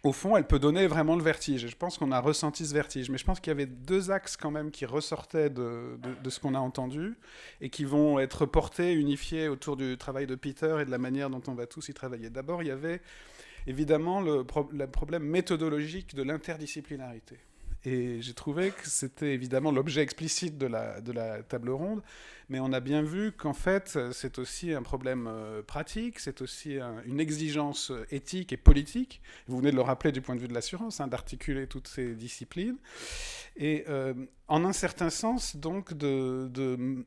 au fond, elle peut donner vraiment le vertige. Et je pense qu'on a ressenti ce vertige. Mais je pense qu'il y avait deux axes quand même qui ressortaient de ce qu'on a entendu et qui vont être portés, unifiés autour du travail de Peter et de la manière dont on va tous y travailler. D'abord, il y avait évidemment le problème méthodologique de l'interdisciplinarité. Et j'ai trouvé que c'était évidemment l'objet explicite de la table ronde, mais on a bien vu qu'en fait, c'est aussi un problème pratique, c'est aussi une exigence éthique et politique. Vous venez de le rappeler du point de vue de l'assurance, d'articuler toutes ces disciplines. Et en un certain sens, donc, de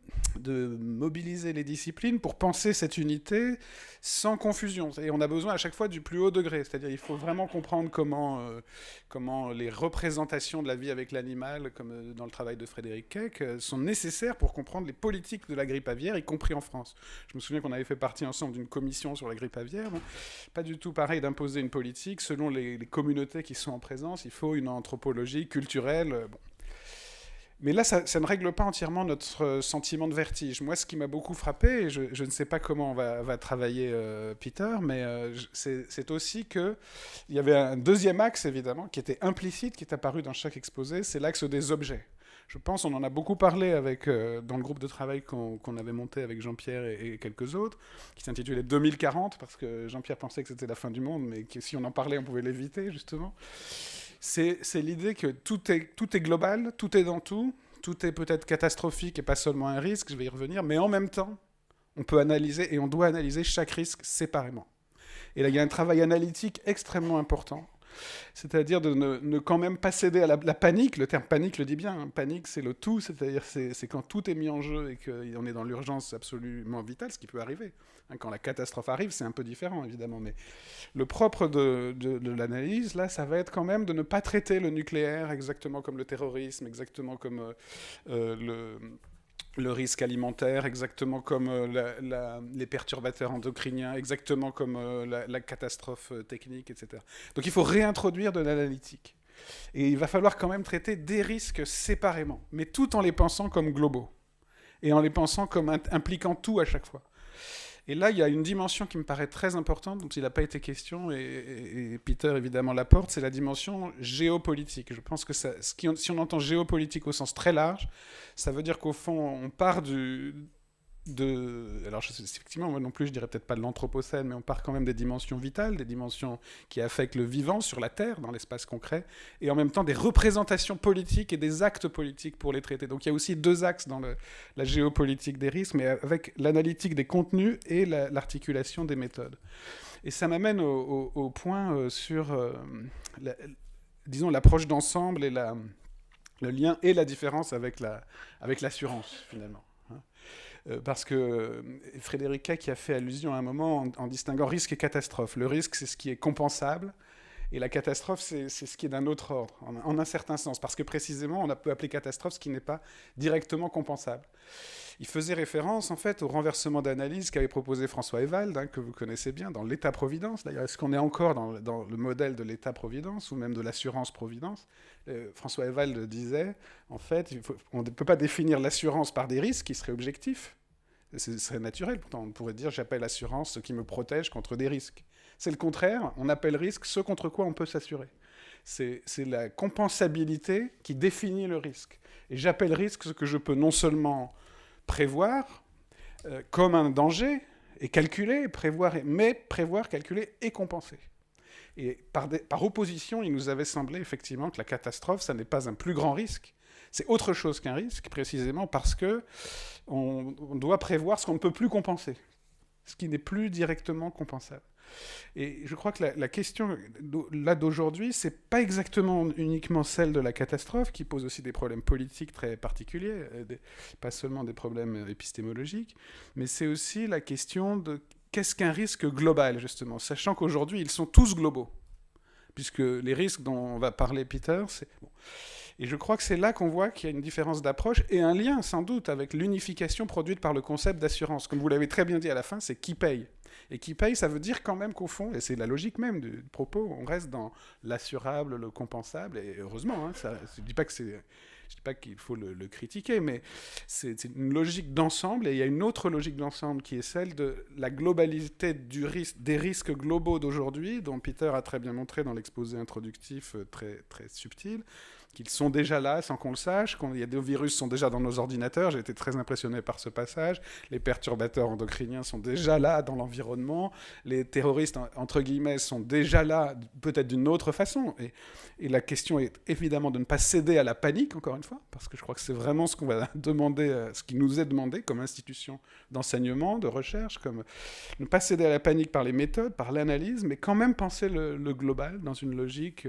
mobiliser les disciplines pour penser cette unité sans confusion. Et on a besoin à chaque fois du plus haut degré. C'est-à-dire qu'il faut vraiment comprendre comment les représentations de la vie avec l'animal, comme dans le travail de Frédéric Keck, sont nécessaires pour comprendre les politiques de la grippe aviaire, y compris en France. Je me souviens qu'on avait fait partie ensemble d'une commission sur la grippe aviaire. Bon, pas du tout pareil d'imposer une politique. Selon les communautés qui sont en présence, il faut une anthropologie culturelle. Bon. Mais là, ça ne règle pas entièrement notre sentiment de vertige. Moi, ce qui m'a beaucoup frappé, et je ne sais pas comment va travailler Peter, mais c'est aussi qu'il y avait un deuxième axe, évidemment, qui était implicite, qui est apparu dans chaque exposé, c'est l'axe des objets. Je pense, on en a beaucoup parlé dans le groupe de travail qu'on avait monté avec Jean-Pierre et quelques autres, qui s'intitulait 2040, parce que Jean-Pierre pensait que c'était la fin du monde, mais que si on en parlait, on pouvait l'éviter, justement. C'est l'idée que tout est global, tout est dans tout est peut-être catastrophique et pas seulement un risque, je vais y revenir, mais en même temps, on peut analyser et on doit analyser chaque risque séparément. Et là, il y a un travail analytique extrêmement important, c'est-à-dire de ne quand même pas céder à la panique. Le terme panique le dit bien, panique c'est le tout, c'est-à-dire c'est quand tout est mis en jeu et qu'on est dans l'urgence absolument vitale, ce qui peut arriver. Quand la catastrophe arrive, c'est un peu différent évidemment, mais le propre de l'analyse, là, ça va être quand même de ne pas traiter le nucléaire exactement comme le terrorisme, exactement comme le risque alimentaire, exactement comme les perturbateurs endocriniens, exactement comme la catastrophe technique, etc. Donc il faut réintroduire de l'analytique. Et il va falloir quand même traiter des risques séparément, mais tout en les pensant comme globaux, et en les pensant comme impliquant tout à chaque fois. Et là, il y a une dimension qui me paraît très importante, dont il n'a pas été question, et Peter évidemment l'apporte, c'est la dimension géopolitique. Je pense que si on entend géopolitique au sens très large, ça veut dire qu'au fond, on part alors effectivement, moi non plus, je dirais peut-être pas de l'anthropocène, mais on part quand même des dimensions vitales, des dimensions qui affectent le vivant sur la Terre, dans l'espace concret, et en même temps des représentations politiques et des actes politiques pour les traiter. Donc il y a aussi deux axes dans la géopolitique des risques, mais avec l'analytique des contenus et l'articulation des méthodes. Et ça m'amène au point sur, disons, l'approche d'ensemble et le lien et la différence avec l'assurance, finalement. Parce que Frédéric Keck a fait allusion à un moment en distinguant risque et catastrophe. Le risque, c'est ce qui est compensable, et la catastrophe, c'est ce qui est d'un autre ordre, en un certain sens, parce que précisément, on peut appeler catastrophe ce qui n'est pas directement compensable. Il faisait référence, en fait, au renversement d'analyse qu'avait proposé François Ewald, que vous connaissez bien, dans l'État-providence. D'ailleurs, est-ce qu'on est encore dans le modèle de l'État-providence, ou même de l'assurance-providence ? François Ewald disait, en fait, on ne peut pas définir l'assurance par des risques qui seraient objectifs. Ce serait naturel, pourtant. On pourrait dire j'appelle assurance ce qui me protège contre des risques. C'est le contraire, on appelle risque ce contre quoi on peut s'assurer. C'est la compensabilité qui définit le risque. Et j'appelle risque ce que je peux non seulement prévoir comme un danger et calculer, mais prévoir, calculer et compenser. Et par opposition, il nous avait semblé effectivement que la catastrophe, ça n'est pas un plus grand risque. C'est autre chose qu'un risque, précisément parce qu'on doit prévoir ce qu'on ne peut plus compenser, ce qui n'est plus directement compensable. Et je crois que la question là d'aujourd'hui, c'est pas exactement uniquement celle de la catastrophe, qui pose aussi des problèmes politiques très particuliers, pas seulement des problèmes épistémologiques, mais c'est aussi la question de qu'est-ce qu'un risque global, justement, sachant qu'aujourd'hui, ils sont tous globaux, puisque les risques dont on va parler Peter, c'est... Bon. Et je crois que c'est là qu'on voit qu'il y a une différence d'approche et un lien, sans doute, avec l'unification produite par le concept d'assurance. Comme vous l'avez très bien dit à la fin, c'est qui paye. Et qui paye, ça veut dire quand même qu'au fond, et c'est la logique même du propos, on reste dans l'assurable, le compensable, et heureusement, hein, ça, je ne dis pas qu'il faut le critiquer, mais c'est une logique d'ensemble, et il y a une autre logique d'ensemble qui est celle de la globalité des risques globaux d'aujourd'hui, dont Peter a très bien montré dans l'exposé introductif très, très subtil, qu'ils sont déjà là sans qu'on le sache, des virus sont déjà dans nos ordinateurs, j'ai été très impressionné par ce passage, les perturbateurs endocriniens sont déjà là dans l'environnement, les terroristes, entre guillemets, sont déjà là, peut-être d'une autre façon, et la question est évidemment de ne pas céder à la panique, encore une fois, parce que je crois que c'est vraiment ce qu'on va demander, ce qui nous est demandé comme institution d'enseignement, de recherche, comme ne pas céder à la panique par les méthodes, par l'analyse, mais quand même penser le global dans une logique...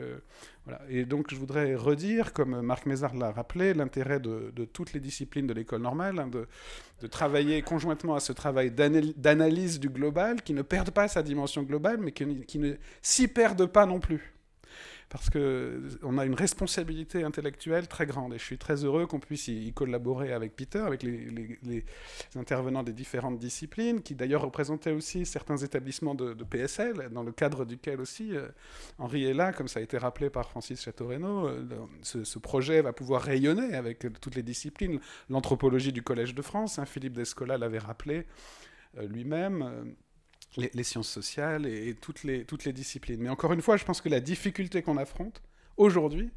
Voilà. Et donc je voudrais redire, comme Marc Mézard l'a rappelé, l'intérêt de toutes les disciplines de l'école normale, hein, de travailler conjointement à ce travail d'analyse du global, qui ne perde pas sa dimension globale, mais qui ne s'y perde pas non plus. Parce qu'on a une responsabilité intellectuelle très grande. Et je suis très heureux qu'on puisse y collaborer avec Peter, avec les intervenants des différentes disciplines, qui d'ailleurs représentaient aussi certains établissements de PSL, dans le cadre duquel aussi Henri est là, comme ça a été rappelé par Francis Chateau-Renaud. Ce projet va pouvoir rayonner avec toutes les disciplines. L'anthropologie du Collège de France, hein, Philippe Descola l'avait rappelé lui-même. Les sciences sociales et toutes les disciplines. Mais encore une fois, je pense que la difficulté qu'on affronte aujourd'hui,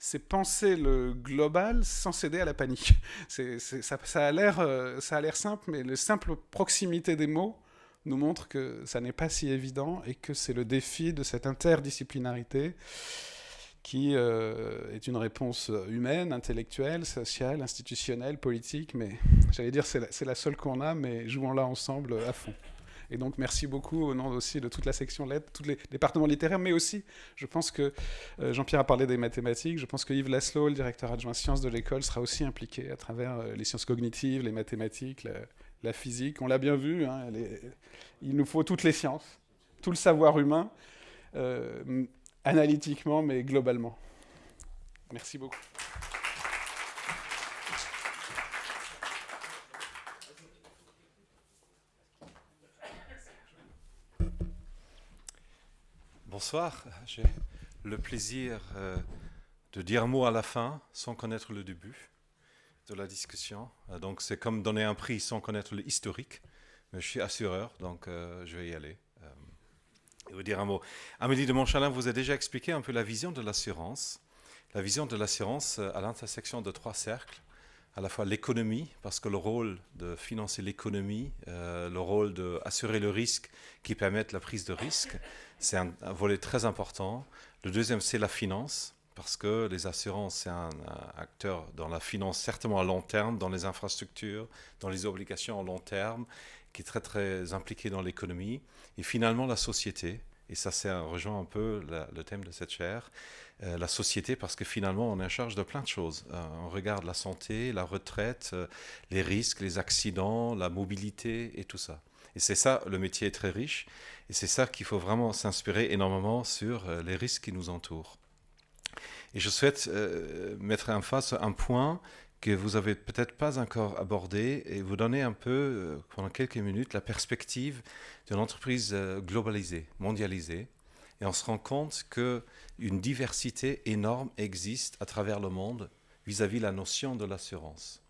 c'est penser le global sans céder à la panique. Ça a l'air simple, mais la simple proximité des mots nous montre que ça n'est pas si évident et que c'est le défi de cette interdisciplinarité qui est une réponse humaine, intellectuelle, sociale, institutionnelle, politique, mais j'allais dire c'est la seule qu'on a, mais jouons-la ensemble à fond. Et donc, merci beaucoup au nom aussi de toute la section lettres, tous les départements littéraires, mais aussi, je pense que Jean-Pierre a parlé des mathématiques, je pense que Yves Laszlo, le directeur adjoint sciences de l'école, sera aussi impliqué à travers les sciences cognitives, les mathématiques, la physique. On l'a bien vu, hein, il nous faut toutes les sciences, tout le savoir humain, analytiquement, mais globalement. Merci beaucoup. Bonsoir, j'ai le plaisir de dire un mot à la fin sans connaître le début de la discussion. Donc c'est comme donner un prix sans connaître l'historique, mais je suis assureur, donc je vais y aller. Et vous dire un mot. Amélie de Montchalin vous a déjà expliqué un peu la vision de l'assurance. La vision de l'assurance à l'intersection de trois cercles. À la fois l'économie, parce que le rôle de financer l'économie, le rôle d'assurer le risque qui permette la prise de risque, c'est un volet très important. Le deuxième, c'est la finance, parce que les assurances, c'est un acteur dans la finance, certainement à long terme, dans les infrastructures, dans les obligations à long terme, qui est très, très impliqué dans l'économie. Et finalement, la société, et ça, rejoint un peu le thème de cette chaire, la société, parce que finalement, on est en charge de plein de choses. On regarde la santé, la retraite, les risques, les accidents, la mobilité et tout ça. Et c'est ça, le métier est très riche, et c'est ça qu'il faut vraiment s'inspirer énormément sur les risques qui nous entourent. Et je souhaite mettre en face un point que vous avez peut-être pas encore abordé et vous donner un peu, pendant quelques minutes, la perspective d'une entreprise globalisée, mondialisée. Et on se rend compte qu'une diversité énorme existe à travers le monde vis-à-vis de la notion de l'assurance.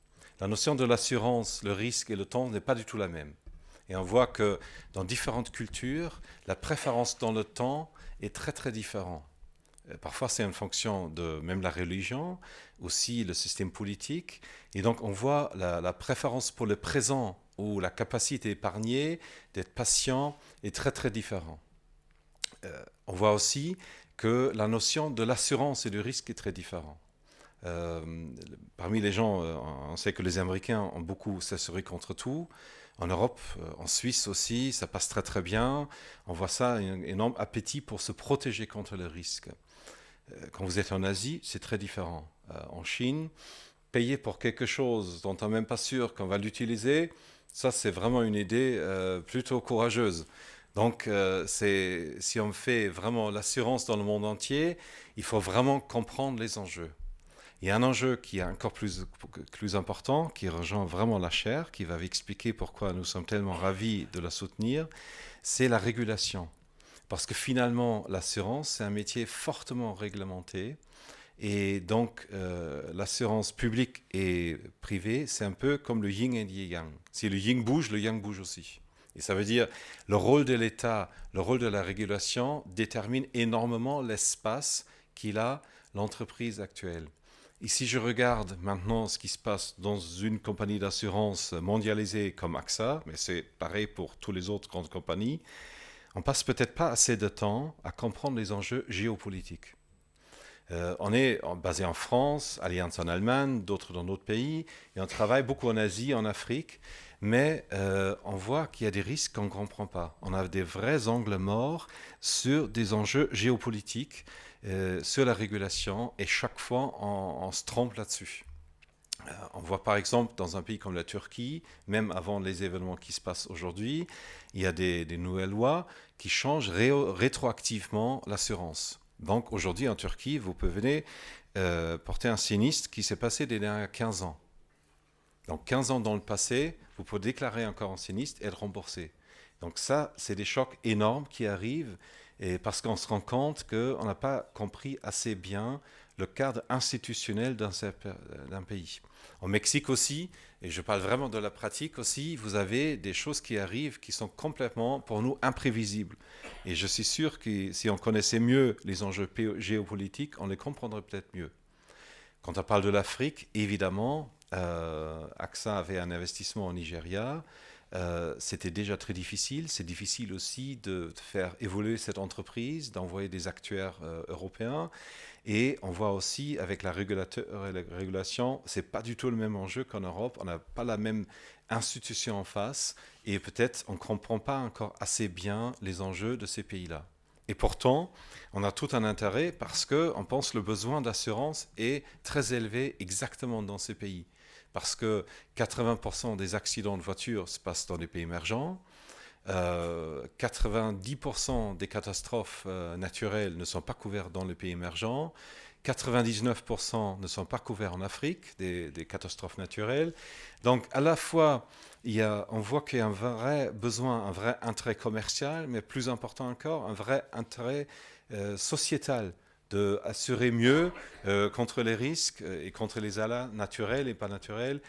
la notion de l'assurance, le risque et le temps n'est pas du tout la même. Et on voit que dans différentes cultures, la préférence dans le temps est très très différente. Parfois, c'est une fonction de même la religion, aussi le système politique. Et donc, on voit la préférence pour le présent ou la capacité d'épargner, d'être patient est très très différente. On voit aussi que la notion de l'assurance et du risque est très différente. Parmi les gens, on sait que les Américains ont beaucoup s'assuré contre tout. En Europe, en Suisse aussi, ça passe très très bien. On voit ça, un énorme appétit pour se protéger contre le risque. Quand vous êtes en Asie, c'est très différent. En Chine, payer pour quelque chose dont on n'est même pas sûr qu'on va l'utiliser, ça c'est vraiment une idée plutôt courageuse. Donc si on fait vraiment l'assurance dans le monde entier, il faut vraiment comprendre les enjeux. Il y a un enjeu qui est encore plus important, qui rejoint vraiment la chaire, qui va expliquer pourquoi nous sommes tellement ravis de la soutenir, c'est la régulation. Parce que finalement, l'assurance, c'est un métier fortement réglementé. Et donc, l'assurance publique et privée, c'est un peu comme le yin et le yang. Si le yin bouge, le yang bouge aussi. Et ça veut dire le rôle de l'État, le rôle de la régulation détermine énormément l'espace qu'il a l'entreprise actuelle. Et si je regarde maintenant ce qui se passe dans une compagnie d'assurance mondialisée comme AXA, mais c'est pareil pour toutes les autres grandes compagnies, on passe peut-être pas assez de temps à comprendre les enjeux géopolitiques. On est basé en France, Allianz en Allemagne, d'autres dans d'autres pays, et on travaille beaucoup en Asie, en Afrique, mais on voit qu'il y a des risques qu'on ne comprend pas. On a des vrais angles morts sur des enjeux géopolitiques, sur la régulation, et chaque fois on se trompe là-dessus. On voit par exemple dans un pays comme la Turquie, même avant les événements qui se passent aujourd'hui, il y a des nouvelles lois qui changent rétroactivement l'assurance. Donc aujourd'hui en Turquie, vous pouvez porter un sinistre qui s'est passé des derniers 15 ans. Donc 15 ans dans le passé, vous pouvez déclarer encore un sinistre et être remboursé. Donc ça, c'est des chocs énormes qui arrivent et parce qu'on se rend compte qu'on n'a pas compris assez bien le cadre institutionnel d'un pays. Au Mexique aussi, et je parle vraiment de la pratique aussi, vous avez des choses qui arrivent qui sont complètement, pour nous, imprévisibles. Et je suis sûr que si on connaissait mieux les enjeux géopolitiques, on les comprendrait peut-être mieux. Quand on parle de l'Afrique, évidemment, AXA avait un investissement au Nigeria. C'était déjà très difficile. C'est difficile aussi de faire évoluer cette entreprise, d'envoyer des actuaires européens. Et on voit aussi avec la régulation, ce n'est pas du tout le même enjeu qu'en Europe. On n'a pas la même institution en face. Et peut-être on ne comprend pas encore assez bien les enjeux de ces pays-là. Et pourtant, on a tout un intérêt parce qu'on pense que le besoin d'assurance est très élevé exactement dans ces pays. Parce que 80% des accidents de voiture se passent dans les pays émergents, 90% des catastrophes naturelles ne sont pas couvertes dans les pays émergents, 99% ne sont pas couverts en Afrique, des catastrophes naturelles. Donc à la fois, on voit qu'il y a un vrai besoin, un vrai intérêt commercial, mais plus important encore, un vrai intérêt sociétal d'assurer mieux contre les risques et contre les aléas naturels et pas naturels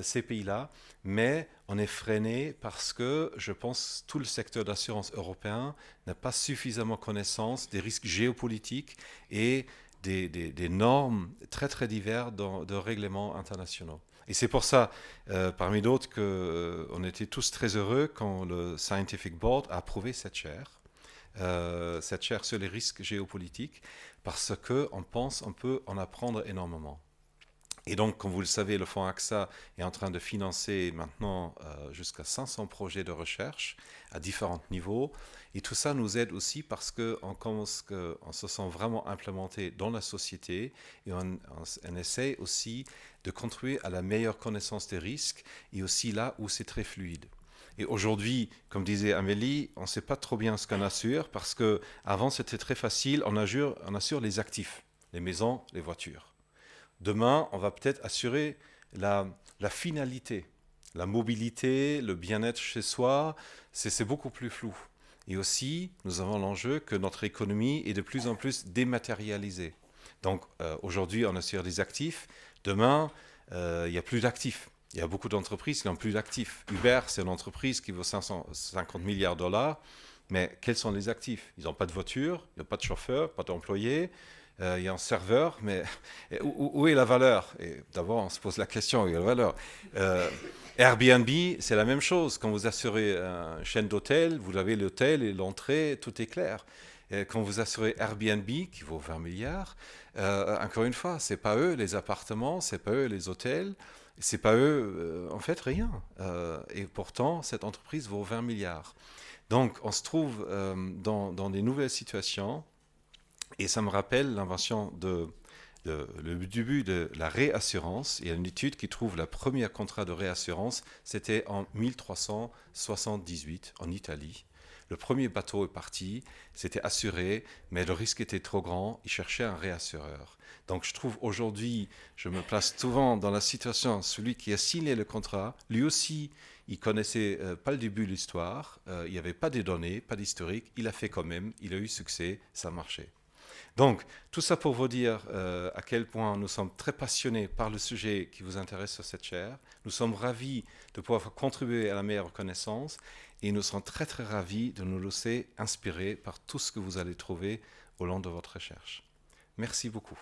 ces pays-là. Mais on est freiné parce que, je pense, tout le secteur d'assurance européen n'a pas suffisamment connaissance des risques géopolitiques et des normes très très diverses de règlements internationaux. Et c'est pour ça, parmi d'autres, qu'on était tous très heureux quand le Scientific Board a approuvé cette chaire sur les risques géopolitiques, parce qu'on pense on peut en apprendre énormément. Et donc, comme vous le savez, le fonds AXA est en train de financer maintenant jusqu'à 500 projets de recherche à différents niveaux. Et tout ça nous aide aussi parce qu'on se sent vraiment implémenté dans la société et on essaie aussi de contribuer à la meilleure connaissance des risques et aussi là où c'est très fluide. Et aujourd'hui, comme disait Amélie, on ne sait pas trop bien ce qu'on assure parce qu'avant c'était très facile, on assure les actifs, les maisons, les voitures. Demain, on va peut-être assurer la finalité, la mobilité, le bien-être chez soi, c'est beaucoup plus flou. Et aussi, nous avons l'enjeu que notre économie est de plus en plus dématérialisée. Donc aujourd'hui, on assure des actifs, demain, il n'y a plus d'actifs. Il y a beaucoup d'entreprises qui n'ont plus d'actifs. Uber, c'est une entreprise qui vaut 550 milliards de dollars, mais quels sont les actifs? Ils n'ont pas de voiture, il n'y a pas de chauffeur, pas d'employés, il y a un serveur, mais où est la valeur? Et d'abord, on se pose la question, où est la valeur? Airbnb, c'est la même chose. Quand vous assurez une chaîne d'hôtels, vous avez l'hôtel et l'entrée, tout est clair. Et quand vous assurez Airbnb, qui vaut 20 milliards, encore une fois, ce n'est pas eux les appartements, ce n'est pas eux les hôtels, ce n'est pas eux, en fait, rien. Et pourtant, cette entreprise vaut 20 milliards. Donc, on se trouve dans des nouvelles situations, et ça me rappelle l'invention le début de la réassurance. Il y a une étude qui trouve le premier contrat de réassurance, c'était en 1378 en Italie. Le premier bateau est parti, c'était assuré, mais le risque était trop grand, il cherchait un réassureur. Donc je trouve aujourd'hui, je me place souvent dans la situation, celui qui a signé le contrat, lui aussi, il connaissait pas le début de l'histoire, il n'y avait pas de données, pas d'historique, il a fait quand même, il a eu succès, ça a marché. Donc, tout ça pour vous dire à quel point nous sommes très passionnés par le sujet qui vous intéresse sur cette chaire. Nous sommes ravis de pouvoir contribuer à la meilleure connaissance et nous serons très très ravis de nous laisser inspirer par tout ce que vous allez trouver au long de votre recherche. Merci beaucoup.